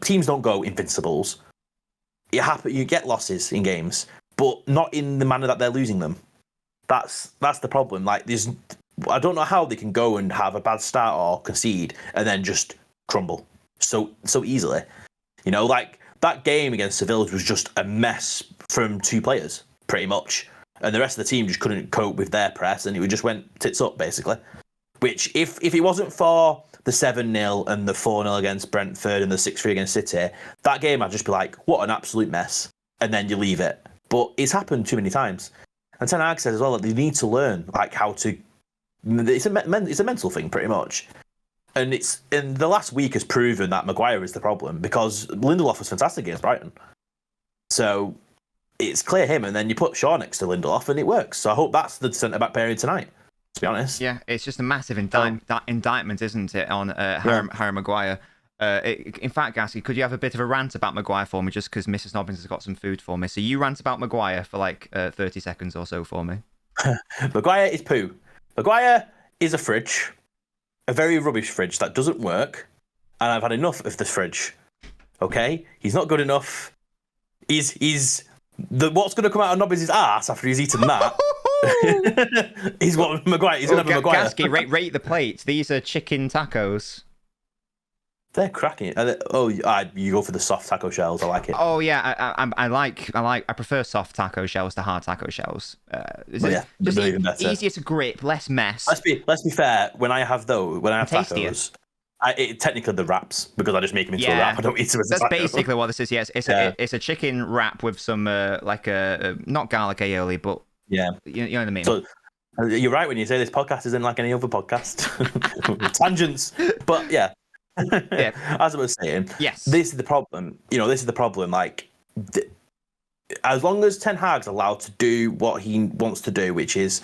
Teams don't go invincibles. You get losses in games, but not in the manner that they're losing them. That's the problem. Like, I don't know how they can go and have a bad start or concede and then just crumble so easily. Like that game against Seville was just a mess from 2 players, pretty much. And the rest of the team just couldn't cope with their press, and it just went tits up, basically. Which, if it wasn't for the 7-0 and the 4-0 against Brentford and the 6-3 against City, that game I'd just be like, what an absolute mess. And then you leave it. But it's happened too many times. And Ten Hag said as well that they need to learn like how to It's a mental thing, pretty much. And the last week has proven that Maguire is the problem, because Lindelof was fantastic against Brighton. So it's clear him, and then you put Shaw next to Lindelof, and it works. So I hope that's the centre-back pairing tonight, to be honest. Yeah, it's just a massive indictment, isn't it, on Harry Maguire? In fact, Gaskey, could you have a bit of a rant about Maguire for me, just because Mrs. Nobbins has got some food for me? So you rant about Maguire for like 30 seconds or so for me. Maguire is poo. Maguire is a fridge, a very rubbish fridge that doesn't work, and I've had enough of this fridge. Okay? He's not good enough. What's going to come out of Nobbins' ass after he's eaten that? He's what Maguire. He's going to have a Maguire. Gaskey, rate the plates. These are chicken tacos. They're cracking. You go for the soft taco shells. I like it. Oh yeah, I prefer soft taco shells to hard taco shells. Just even better. Easier to grip, less mess. Let's be fair. When I have tacos, technically the wraps, because I just make them into a wrap. I don't eat them as a taco. That's basically what this is. Yes, it's a chicken wrap with some not garlic aioli, but you know what I mean. So, you're right when you say this podcast isn't like any other podcast. Tangents, but yeah. Yeah. As I was saying, yes, this is the problem. This is the problem. Like, as long as Ten Hag's allowed to do what he wants to do, which is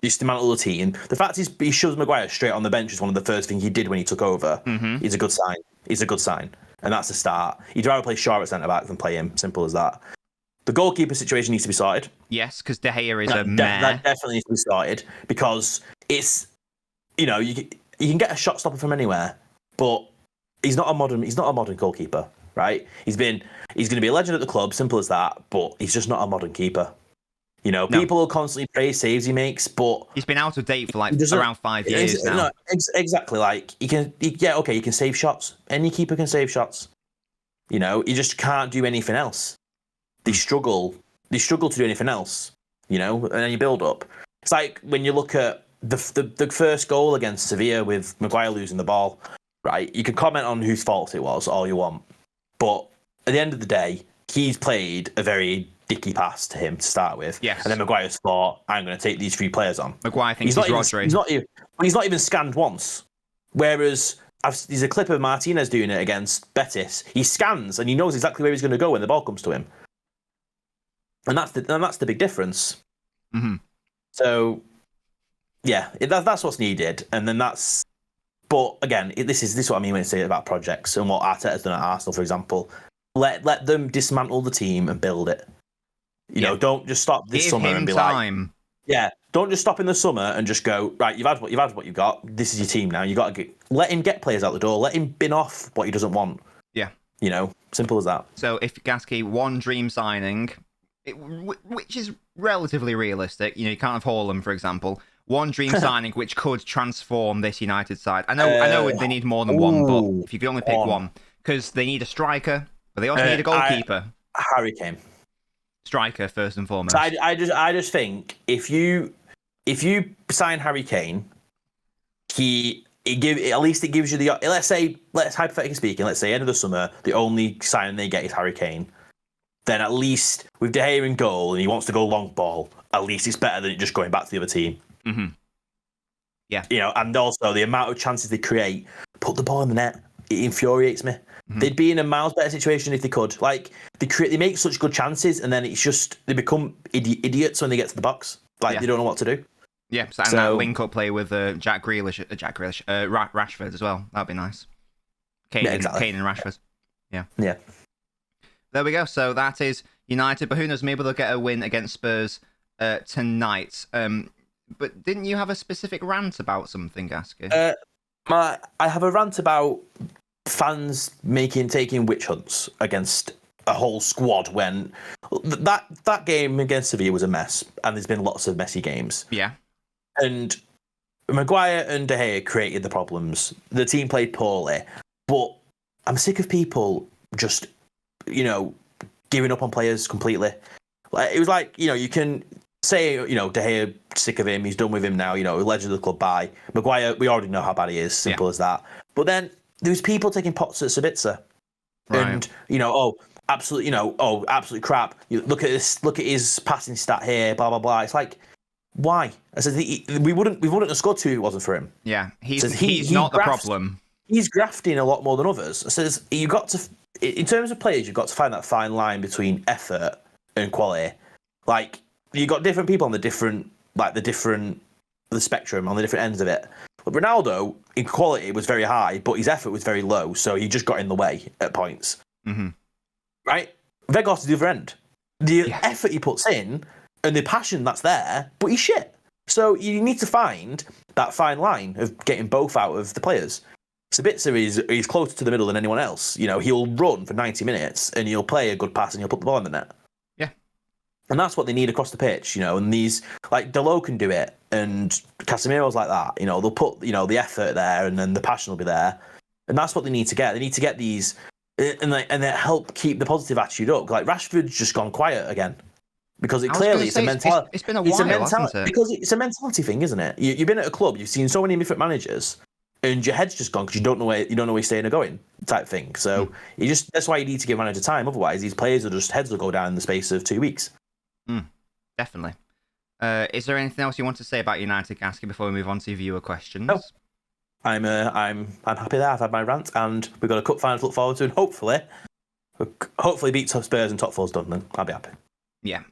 dismantle the team, the fact is he shoves Maguire straight on the bench is one of the first things he did when he took over. Mm-hmm. Is a good sign. It's a good sign, and that's the start. You'd rather play Shaw at centre back than play him. Simple as that. The goalkeeper situation needs to be sorted. Yes, because De Gea is that definitely needs to be sorted, because it's you can get a shot stopper from anywhere. But he's not a modern goalkeeper, right? He's going to be a legend at the club, simple as that, but he's just not a modern keeper. People will constantly praise saves he makes, but he's been out of date for like around 5 years now. No, exactly. Like you can save shots. Any keeper can save shots. You just can't do anything else. They struggle to do anything else. And then you build up. It's like when you look at the first goal against Sevilla with Maguire losing the ball. Right, you can comment on whose fault it was all you want, but at the end of the day, he's played a very dicky pass to him to start with. Yes. And then Maguire's thought, I'm going to take these 3 players on. Maguire thinks he's Rodri. He's not even scanned once. Whereas there's a clip of Martinez doing it against Betis. He scans and he knows exactly where he's going to go when the ball comes to him. And that's the big difference. Mm-hmm. So, yeah, that's what's needed, and then that's. But again, this is what I mean when I say about projects and what Arteta's done at Arsenal, for example. Let them dismantle the team and build it. Don't just stop this summer and be time. Don't just stop in the summer and just go, right, you've had what you've got. This is your team now. You got to let him get players out the door. Let him bin off what he doesn't want. Yeah. Simple as that. So if Gaskey, one dream signing, which is relatively realistic, you can't have Haaland, for example. One dream signing which could transform this United side. I know they need more than one, but if you could only pick one, because they need a striker, but they also need a goalkeeper. Harry Kane, striker first and foremost. So I just think if you sign Harry Kane, at least it gives you the. Let's hypothetically speaking, let's say end of the summer, the only signing they get is Harry Kane. Then at least with De Gea in goal and he wants to go long ball, at least it's better than it just going back to the other team. Mm-hmm. Yeah. And also the amount of chances they create, put the ball in the net, it infuriates me. Mm-hmm. They'd be in a miles better situation if they could. Like they make such good chances, and then it's just they become idiots when they get to the box. Like they don't know what to do. Yeah, so that link-up play with Rashford as well. That'd be nice. Kane and Rashford. Yeah. Yeah. There we go. So that is United, but who knows? Maybe they'll get a win against Spurs tonight. But didn't you have a specific rant about something, Gaskey? I have a rant about fans taking witch hunts against a whole squad when that game against Sevilla was a mess, and there's been lots of messy games. Yeah. And Maguire and De Gea created the problems. The team played poorly, but I'm sick of people just, giving up on players completely. It was like, you can say, De Gea, sick of him, he's done with him now, legend of the club, bye. Maguire, we already know how bad he is, simple as that. But then there's people taking pots at Sabitzer. Right. And, absolutely, absolute crap. Look at his passing stat here, blah, blah, blah. It's like, Why? I said we wouldn't have scored 2 if it wasn't for him. Yeah, he's not the problem. He's grafting a lot more than others. I says you got to, in terms of players, you've got to find that fine line between effort and quality. Like you got different people on the spectrum on the different ends of it. But Ronaldo in quality was very high, but his effort was very low, so he just got in the way at points. Mm-hmm. Right? Weghorst is the other end. The effort he puts in and the passion that's there, but he's shit. So you need to find that fine line of getting both out of the players. Sabitzer is closer to the middle than anyone else. You know, he'll run for 90 minutes and he'll play a good pass and he'll put the ball in the net. Yeah. And that's what they need across the pitch, you know, and these, like, Delo can do it and Casemiro's like that. You know, they'll put, you know, the effort there and then the passion will be there. And that's what they need to get. They need to get these, and they help keep the positive attitude up. Like, Rashford's just gone quiet again. Because it's a mentality. It's been a while, hasn't it? Because it's a mentality thing, isn't it? You've been at a club, you've seen so many different managers, and your head's just gone because you don't know where you're staying or going, type thing. So that's why you need to give manager time. Otherwise, these players heads will go down in the space of 2 weeks. Definitely. Is there anything else you want to say about United, Gaskey, before we move on to viewer questions? No. I'm happy there. I've had my rant, and we've got a cup final to look forward to, and hopefully beat Spurs and top four's done. Then I'll be happy. Yeah.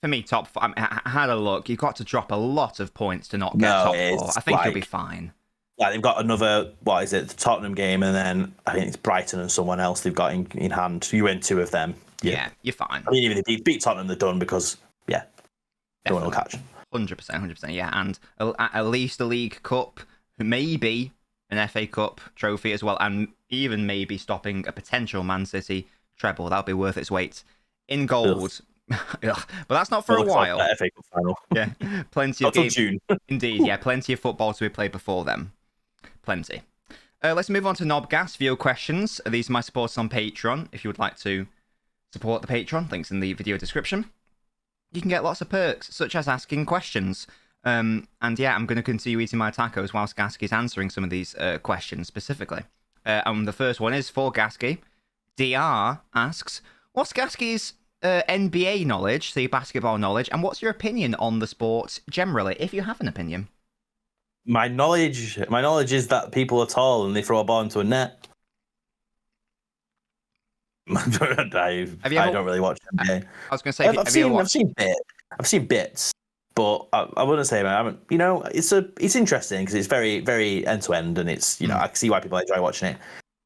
For me, top four. I had a look. You've got to drop a lot of points to not get top four. I think you'll be fine. Yeah, they've got another, the Tottenham game, and then I think it's Brighton and someone else they've got in hand. You win 2 of them. Yeah, you're fine. I mean, even if they beat Tottenham, they're done because, no one will catch. 100%, yeah. And at least the League Cup, maybe an FA Cup trophy as well, and even maybe stopping a potential Man City treble. That'll be worth its weight in gold. But that's not for a while. FA Cup final. Yeah, plenty of games. June. Indeed, yeah, plenty of football to be played before then. Plenty. Let's move on to NobGas viewer questions. These are my supporters on Patreon. If you would like to support the Patreon, links in the video description. You can get lots of perks, such as asking questions. And yeah, I'm going to continue eating my tacos whilst Gaskey's answering some of these questions specifically. And the first one is for Gaskey. DR asks, what's Gaskey's NBA knowledge, so your basketball knowledge, and what's your opinion on the sport generally, if you have an opinion? My knowledge is that people are tall and they throw a ball into a net. I don't really watch NBA. I was going to say, I've seen bits, but I wouldn't say I haven't. You know, it's interesting because it's very, very end to end, and it's, you know, I can see why people enjoy watching it.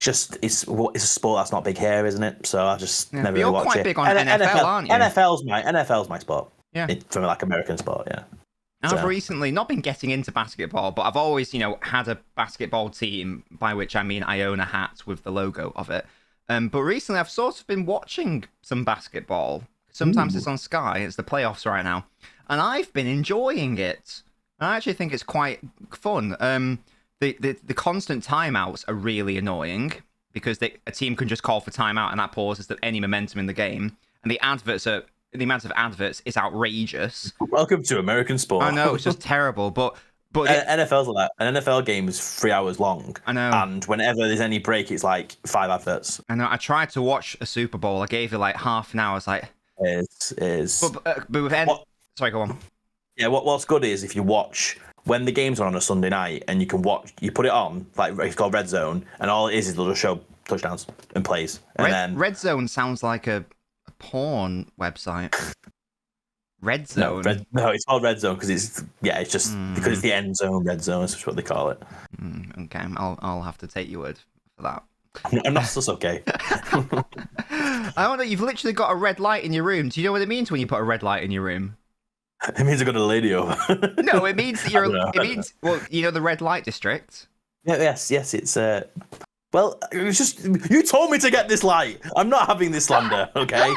It's a sport that's not big here, isn't it? So I just never really watch it. You're quite big on NFL, aren't you? NFL's my sport. Yeah, from like American sport. Yeah. I've recently not been getting into basketball, but I've always, you know, had a basketball team, by which I mean I own a hat with the logo of it. But recently I've sort of been watching some basketball. Sometimes it's on Sky. It's the playoffs right now, and I've been enjoying it. I actually think it's quite fun. The constant timeouts are really annoying because a team can just call for timeout and that pauses any momentum in the game. And the amount of adverts is outrageous. Welcome to American sport. I know, it's just terrible. But NFL's like that. An NFL game is 3 hours long. I know. And whenever there's any break, it's like 5 adverts. I know. I tried to watch a Super Bowl. I gave it like half an hour. I was like, But with sorry, go on. Yeah, what's good is if you watch when the games are on a Sunday night and you put it on, like it's called Red Zone, and all it is they'll just show touchdowns and plays. And then Red Zone sounds like a porn website. Red Zone. No, it's called Red Zone because it's just because it's the end zone. Red Zone is what they call it. Okay, I'll have to take your word for that. I'm not so okay. I don't know. You've literally got a red light in your room. Do you know what it means when you put a red light in your room? It means I got a lady over. No, it means that It means you know the red light district. Yes. It's Well, it was just you told me to get this light. I'm not having this slander. Okay.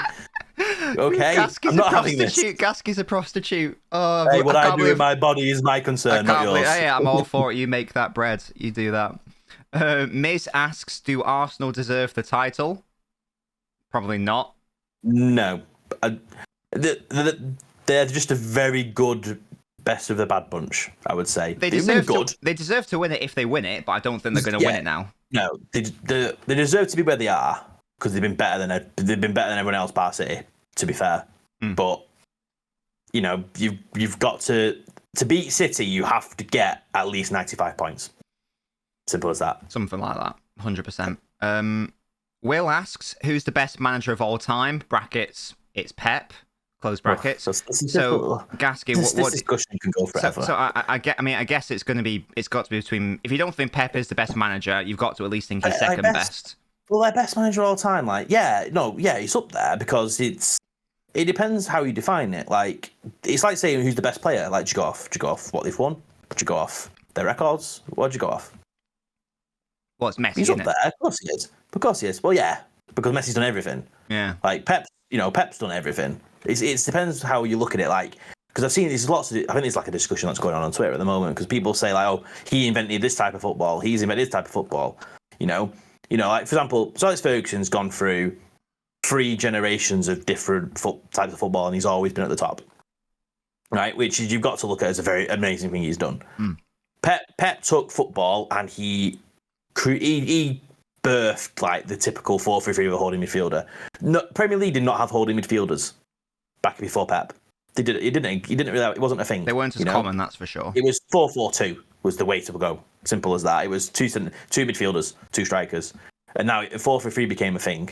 Okay. I'm not having this. Gaskey's a prostitute. Oh, hey, what I do with my body is my concern, not yours. Hey, I'm all for it. You make that bread. You do that. Miz asks, do Arsenal deserve the title? Probably not. No. They're just a very good best of the bad bunch, I would say. They deserve to win it if they win it, but I don't think they're going to win it now. No, they deserve to be where they are because they've been better than everyone else past City, to be fair. But you've got to beat City. You have to get at least 95 points. Simple as that. Something like that. 100%. Will asks, who's the best manager of all time? Brackets. It's Pep. Close brackets. So, Gaskey, this discussion can go forever. So I guess it's got to be between. If you don't think Pep is the best manager, you've got to at least think he's second best. Well, their best manager of all time, he's up there because it depends how you define it. Like, it's like saying who's the best player. Like, do you go off what they've won? Do you go off their records? What do you go off? Well, it's Messi. He's up there. Of course he is. Well, yeah, because Messi's done everything. Yeah. Like Pep's done everything. It depends how you look at it. Like, because I've seen there's I think there's like a discussion that's going on Twitter at the moment because people say like, oh, he invented this type of football. He's invented this type of football. Like for example, Sir Alex Ferguson's gone through 3 generations of different types of football, and he's always been at the top. Right, which you've got to look at as a very amazing thing he's done. Pep took football and he birthed like the typical 4-3-3 with a holding midfielder. No, Premier League did not have holding midfielders back before Pep. They did. It wasn't a thing. They weren't as common, that's for sure. It was 4-4-2 was the way to go. Simple as that. It was two midfielders, 2 strikers, and now 4-3-3 became a thing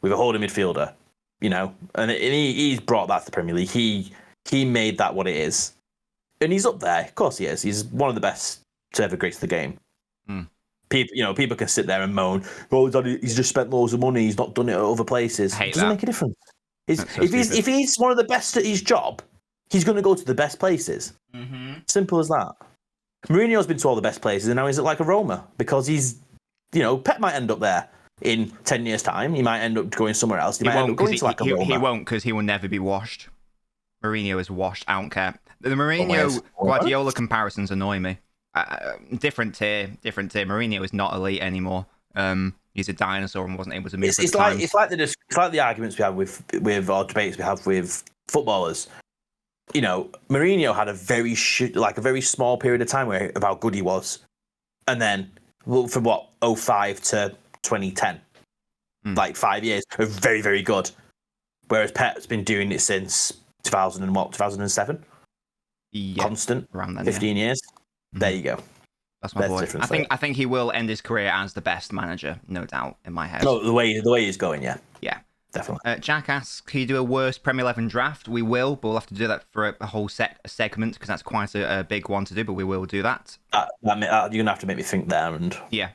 with a holding midfielder. And he's brought that to the Premier League. He made that what it is, and he's up there. Of course, he is. He's one of the best to ever grace the game. People can sit there and moan, "Oh, he's just spent loads of money. He's not done it at other places." It doesn't make a difference. If he's one of the best at his job, he's going to go to the best places. Simple as that. Mourinho's been to all the best places, and now he's at like a Roma because he's, Pep might end up there in 10 years' time. He might end up going somewhere else. He might end up going to like a Roma. He won't, because he will never be washed. Mourinho is washed. I don't care. The Mourinho Guardiola comparisons annoy me. Different tier. Mourinho is not elite anymore. He's a dinosaur and wasn't able to move. It's like the arguments we have with or debates we have with footballers. Mourinho had a very very small period of time of how good he was, and then from 2005 to 2010, like 5 years of very, very good. Whereas Pep's been doing it since 2007. Yeah, constant around then, 15 years. There you go. That's my boy. I think he will end his career as the best manager, no doubt, in my head. No, the way he's going, yeah. Yeah. Definitely. Jack asks, can you do a worst Premier 11 draft? We will, but we'll have to do that for a whole segment because that's quite a big one to do, but we will do that. You're going to have to make me think there. Yeah.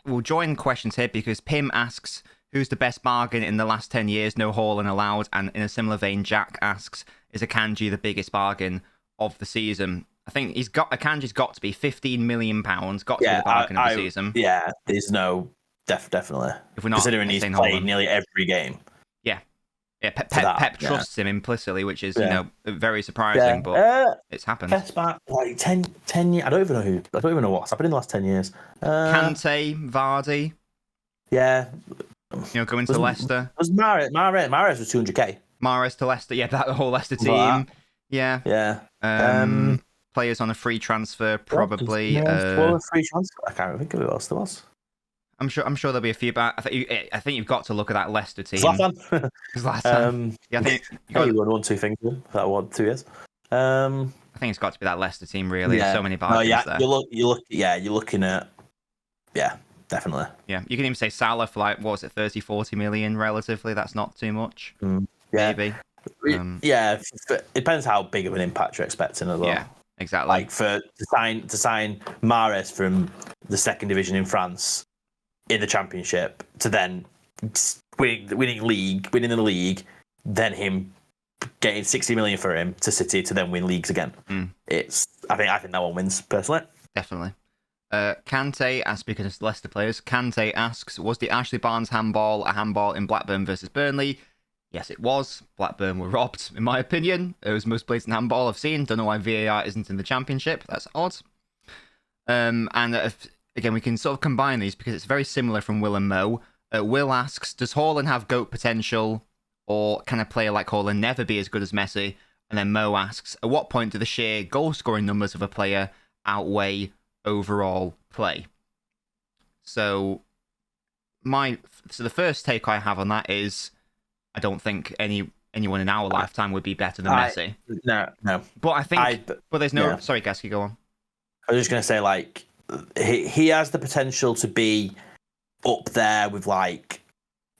We'll join questions here because Pim asks, who's the best bargain in the last 10 years? No hAaLaNd allowed. And in a similar vein, Jack asks, is Akanji the biggest bargain of the season? I think Akanji's got to be £15 million. Got to be the bargain of the season. Yeah, there's no... Definitely. If we're not considering he's played nearly every game. Yeah. Pep trusts him implicitly, which is very surprising, but it's happened. Best back like 10 years. I don't even know what's happened in the last 10 years. Kante, Vardy. Yeah. Going to Leicester. Was Mahrez was 200k. Mahrez to Leicester. Yeah, that whole Leicester team. Yeah. Yeah. Players on a free transfer, probably. Free transfer. I can't think of who else there was. I'm sure there'll be a few, but I think you've got to look at that Leicester team. Zlatan. Yeah, I think you won 1-2 things for that 1 2 years. I think it's got to be that Leicester team. Really, there's so many bargains there. You're looking at definitely. Yeah, you can even say Salah for like, what was it, 30-40 million relatively. That's not too much. Maybe. It depends how big of an impact you're expecting as well. Yeah, exactly. Like to sign Mahrez from the second division in France in the Championship to then winning the league, then him getting 60 million for him to City to then win leagues again. I think that one wins personally. Definitely. Kante, speaking of Leicester players, Kante asks, was the Ashley Barnes handball a handball in Blackburn versus Burnley? Yes, it was. Blackburn were robbed, in my opinion. It was the most blatant handball I've seen. Don't know why VAR isn't in the Championship. That's odd. Again, we can sort of combine these because it's very similar from Will and Mo. Will asks, does hAaLaNd have GOAT potential, or can a player like hAaLaNd never be as good as Messi? And then Mo asks, at what point do the sheer goal-scoring numbers of a player outweigh overall play? So the first take I have on that is, I don't think any anyone in our lifetime would be better than Messi. No. But I think, but there's no. Yeah. Sorry, Gaskey, go on. I was just gonna say, like, he has the potential to be up there with, like,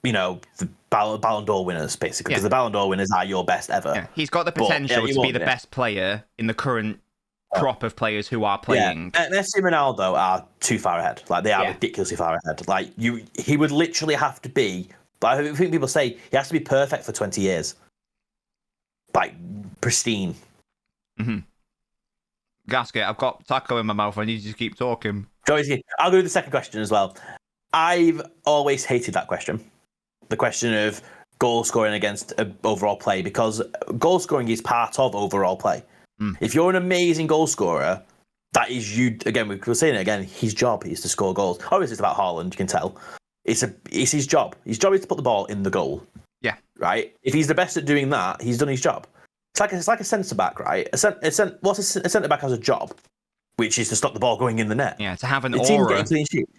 you know, the Ballon d'Or winners, basically, because the Ballon d'Or winners are your best ever. Yeah. He's got the potential to be the best player in the current crop of players who are playing. Yeah. Messi and Ronaldo are too far ahead. Like, they are ridiculously far ahead. Like, he would literally have to be. But I think people say he has to be perfect for 20 years. Like, pristine. Mm-hmm. Gaskey, I've got taco in my mouth. I need you to keep talking. I'll go to the second question as well. I've always hated that question. The question of goal scoring against overall play, because goal scoring is part of overall play. If you're an amazing goal scorer, that is you. Again, we're saying it again. His job is to score goals. Obviously, it's about hAaLaNd'S. You can tell. It's his job. His job is to put the ball in the goal. Yeah. Right. If he's the best at doing that, he's done his job. It's like a centre back, right? A centre back has a job, which is to stop the ball going in the net. Yeah, to have an the team aura. Getting clean sheet.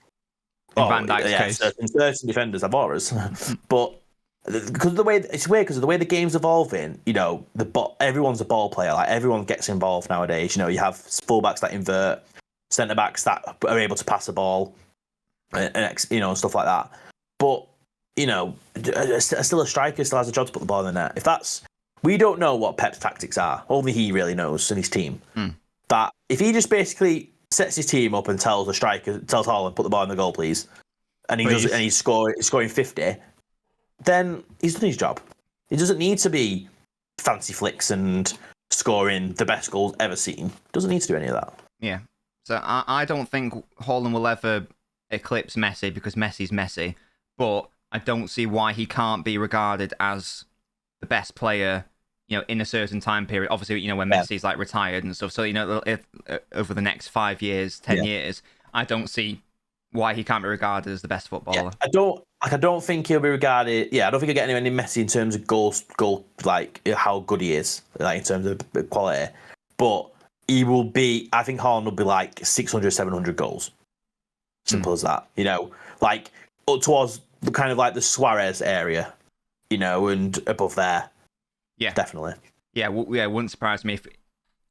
In Van Dijk's case. Certain defenders have auras, but because of the way it's weird, because of the way the game's evolving, you know, everyone's a ball player. Like, everyone gets involved nowadays. You know, you have fullbacks that invert, centre backs that are able to pass the ball, and you know, and stuff like that. But you know, still a striker still has a job to put the ball in the net. We don't know what Pep's tactics are. Only he really knows, and his team. That if he just basically sets his team up and tells hAaLaNd'S, put the ball in the goal, please, and he's scoring 50, then he's done his job. He doesn't need to be fancy flicks and scoring the best goals ever seen. Doesn't need to do any of that. Yeah. So I don't think hAaLaNd'S will ever eclipse Messi, because Messi's Messi, but I don't see why he can't be regarded as the best player, you know, in a certain time period. Obviously, you know, when Messi's like retired and stuff. So, you know, if over the next 5 years, 10 years, I don't see why he can't be regarded as the best footballer. Yeah, I don't think he'll be regarded. Yeah, I don't think he'll get anywhere near Messi in terms of goal, like how good he is, like in terms of quality. But he will be. I think hAaLaNd'S will be like 600, 700 goals. Simple as that. You know, like up towards kind of like the Suarez area, you know, and above there. Yeah, definitely. Yeah, wouldn't surprise me if.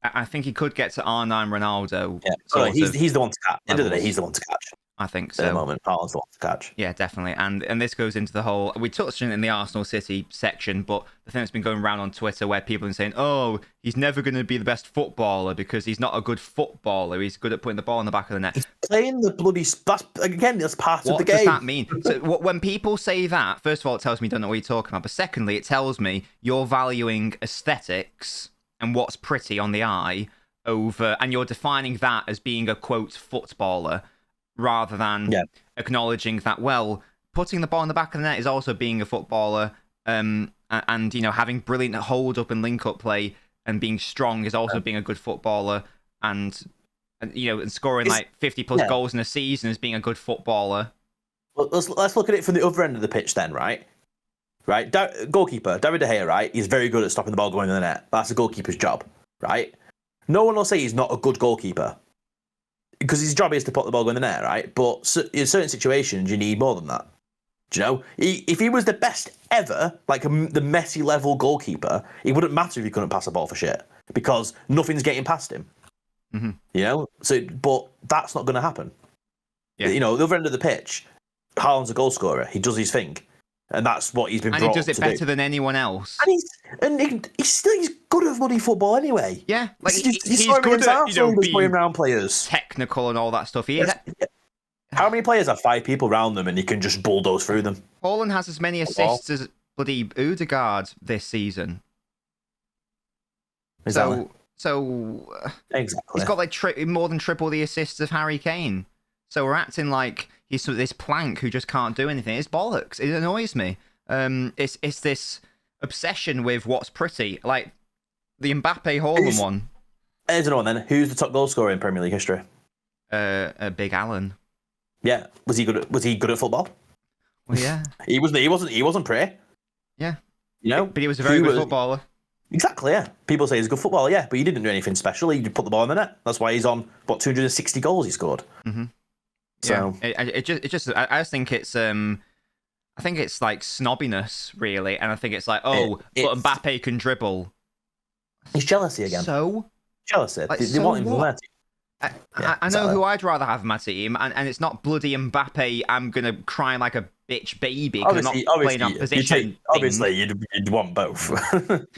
I think he could get to R9 Ronaldo. Yeah, so he's the one to catch. End of the day, he's the one to catch. I think so. At the moment, hAaLaNd'S the one to catch. Yeah, definitely. And this goes into the whole. We touched on it in the Arsenal City section, but the thing that's been going around on Twitter where people are saying, "Oh, he's never going to be the best footballer because he's not a good footballer. He's good at putting the ball in the back of the net." He's playing the bloody. That's part of the game. What does that mean? So when people say that, first of all, it tells me you don't know what you're talking about. But secondly, it tells me you're valuing aesthetics and what's pretty on the eye over, and you're defining that as being a quote footballer, rather than acknowledging that, well, putting the ball in the back of the net is also being a footballer, and you know, having brilliant hold up and link up play and being strong is also being a good footballer, and you know, and scoring like 50 plus goals in a season as being a good footballer. Well, let's look at it from the other end of the pitch then, right? Right, goalkeeper David De Gea, right? He's very good at stopping the ball going in the net. That's a goalkeeper's job, right? No one will say he's not a good goalkeeper, because his job is to put the ball in the net, right? But in certain situations, you need more than that. Do you know? If he was the best ever, like the Messi level goalkeeper, it wouldn't matter if he couldn't pass a ball for shit, because nothing's getting past him. Mm-hmm. You know? So, but that's not going to happen. Yeah. You know, the other end of the pitch, hAaLaNd'S a goal scorer. He does his thing. And that's what he's been brought to do. And he does it better than anyone else. And he's good at bloody football anyway. Yeah, like he's good at, you know, being around players, technical and all that stuff. He is. How many players have 5 people around them and he can just bulldoze through them? hAaLaNd'S has as many assists as bloody Odegaard this season. Exactly. So exactly. He's got like more than triple the assists of Harry Kane. So we're acting like he's this plank who just can't do anything. It's bollocks. It annoys me. It's this obsession with what's pretty, like the Mbappe hAaLaNd'S one. Here's another one then. Who's the top goal scorer in Premier League history? Big Alan. Yeah. Was he good at football? Well, yeah. He wasn't pretty. Yeah. You know, but he was a very good footballer. Exactly, yeah. People say he's a good footballer, yeah, but he didn't do anything special. He put the ball in the net. That's why he's on 260 goals he scored. Mm-hmm. So yeah, I just think it's I think it's like snobbiness, really, and I think it's like, but Mbappe can dribble. It's jealousy again. So jealousy. Like, They want him to their team. I know who I'd rather have in my team, and it's not bloody Mbappe. I'm gonna cry like a bitch baby because I'm not playing our position. Obviously, you'd want both.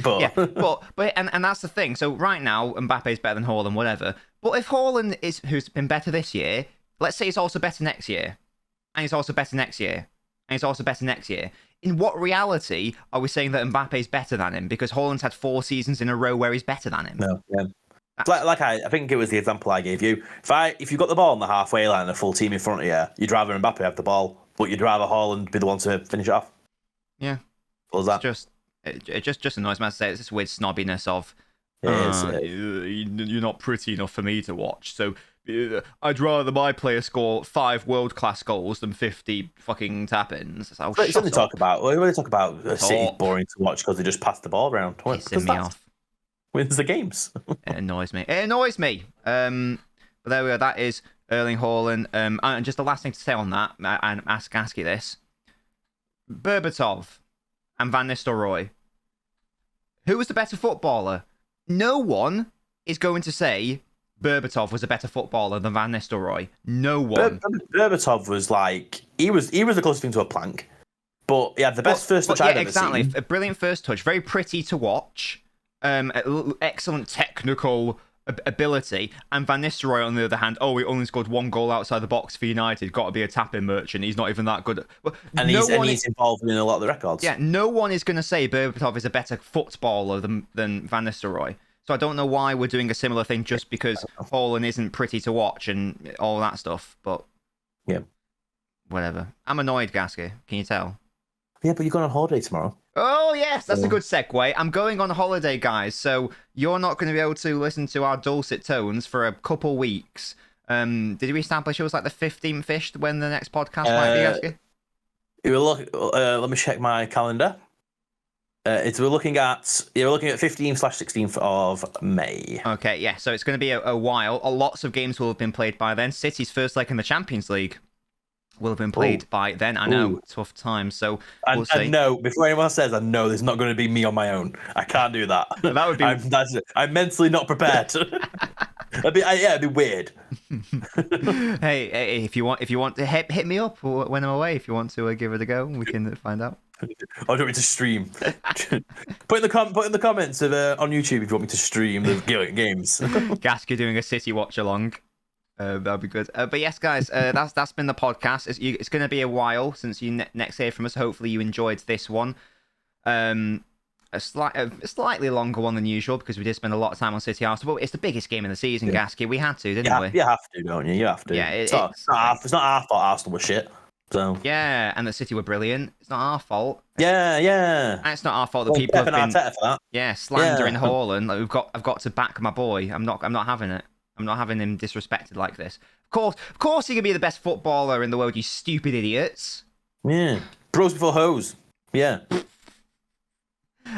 but yeah, but that's the thing. So right now, Mbappe's better than Haaland, whatever. But if Haaland is who's been better this year, let's say he's also better next year, and he's also better next year, and he's also better next year. In what reality are we saying that Mbappe's better than him? Because Haaland's had 4 seasons in a row where he's better than him. No, yeah. Like I think it was the example I gave you. If you got the ball on the halfway line and a full team in front of you, you'd rather Mbappe have the ball, but you'd rather Haaland be the one to finish it off. Yeah. What was that? It just annoys me. I say it's this weird snobbiness of you're not pretty enough for me to watch. So I'd rather my player score 5 world-class goals than 50 fucking tap-ins. So, we only talk about City boring to watch because they just pass the ball around. Pissing me off. Wins the games. It annoys me. But there we go. That is Erling Haaland. And just the last thing to say on that, and ask Gaskey this: Berbatov and Van Nistelrooy. Who was the better footballer? No one is going to say Berbatov was a better footballer than Van Nistelrooy. No one. Berbatov was like he was the closest thing to a plank, but he had the best first touch I've ever seen. A brilliant first touch, very pretty to watch. Excellent technical ability, and Van Nistelrooy on the other hand, he only scored 1 goal outside the box for United, got to be a tapping merchant, he's not even that good. He's involved in a lot of the records. Yeah, no one is going to say Berbatov is a better footballer than Van Nistelrooy, so I don't know why we're doing a similar thing just because Haaland isn't pretty to watch and all that stuff, but yeah, whatever. I'm annoyed, Gaskey, can you tell? Yeah, but you're going on holiday tomorrow. Oh, yes, that's a good segue. I'm going on holiday, guys, so you're not going to be able to listen to our dulcet tones for a couple weeks. Did we establish it was like the 15th-ish when the next podcast might be, Gaskey? Let me check my calendar. We're looking at 15/16th of May. Okay, yeah, so it's going to be a while. Lots of games will have been played by then. City's first leg in the Champions League will have been played by then. I know, tough time. So we'll see. I know, before anyone says, I know there's not going to be me on my own. I can't do that. That would be. I'm mentally not prepared. it'd be weird. Hey, if you want to hit me up when I'm away. If you want to give it a go, we can find out. Or do you want me to stream? Put in the comments on YouTube if you want me to stream the games. Gaskey doing a City watch along. That'll be good. But yes, guys, that's been the podcast. It's going to be a while since you next hear from us. Hopefully you enjoyed this one. A slightly longer one than usual because we did spend a lot of time on City Arsenal. But it's the biggest game in the season, Gaskey. We had to, didn't we? You have to, don't you? You have to. Yeah, it's not our fault Arsenal was shit. So yeah, and the City were brilliant. It's not our fault. Yeah. And it's not our fault that people have been for that. slandering Haaland. Like I've got to back my boy. I'm not having it. I'm not having him disrespected like this. Of course, he can be the best footballer in the world, you stupid idiots. Yeah. Bros before hoes. Yeah.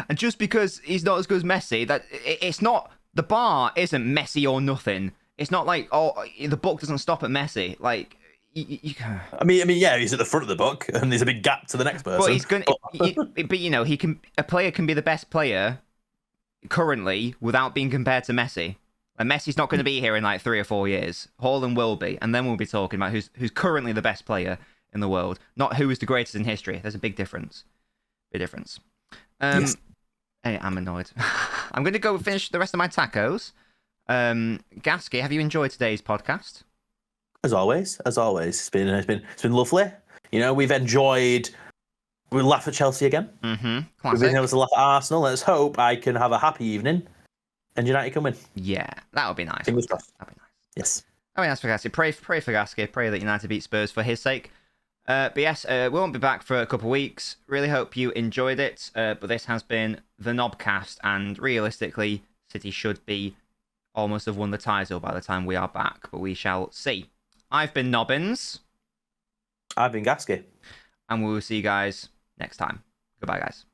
And just because he's not as good as Messi, it's not, the bar isn't Messi or nothing. It's not like, the book doesn't stop at Messi. Like, you I mean, yeah, he's at the front of the book, and there's a big gap to the next person. But he's going. But a player can be the best player currently without being compared to Messi. And Messi's not going to be here in like 3 or 4 years. Haaland will be, and then we'll be talking about who's currently the best player in the world, not who is the greatest in history. There's a big difference. Yes. Hey, I'm annoyed. I'm going to go finish the rest of my tacos. Gaskey, have you enjoyed today's podcast? As always, it's been lovely. You know, we laughed at Chelsea again. Mm-hmm. We've been able to laugh at Arsenal. Let's hope I can have a happy evening and United come in. Yeah, that would be nice. Fingers crossed. That'd be nice. Yes. That'd be nice for Gaskey. Pray for Gaskey. Pray that United beat Spurs for his sake. But yes, we won't be back for a couple of weeks. Really hope you enjoyed it. But this has been the NobCast, and realistically, City should be almost have won the title by the time we are back. But we shall see. I've been Nobbins. I've been Gaskey. And we will see you guys next time. Goodbye, guys.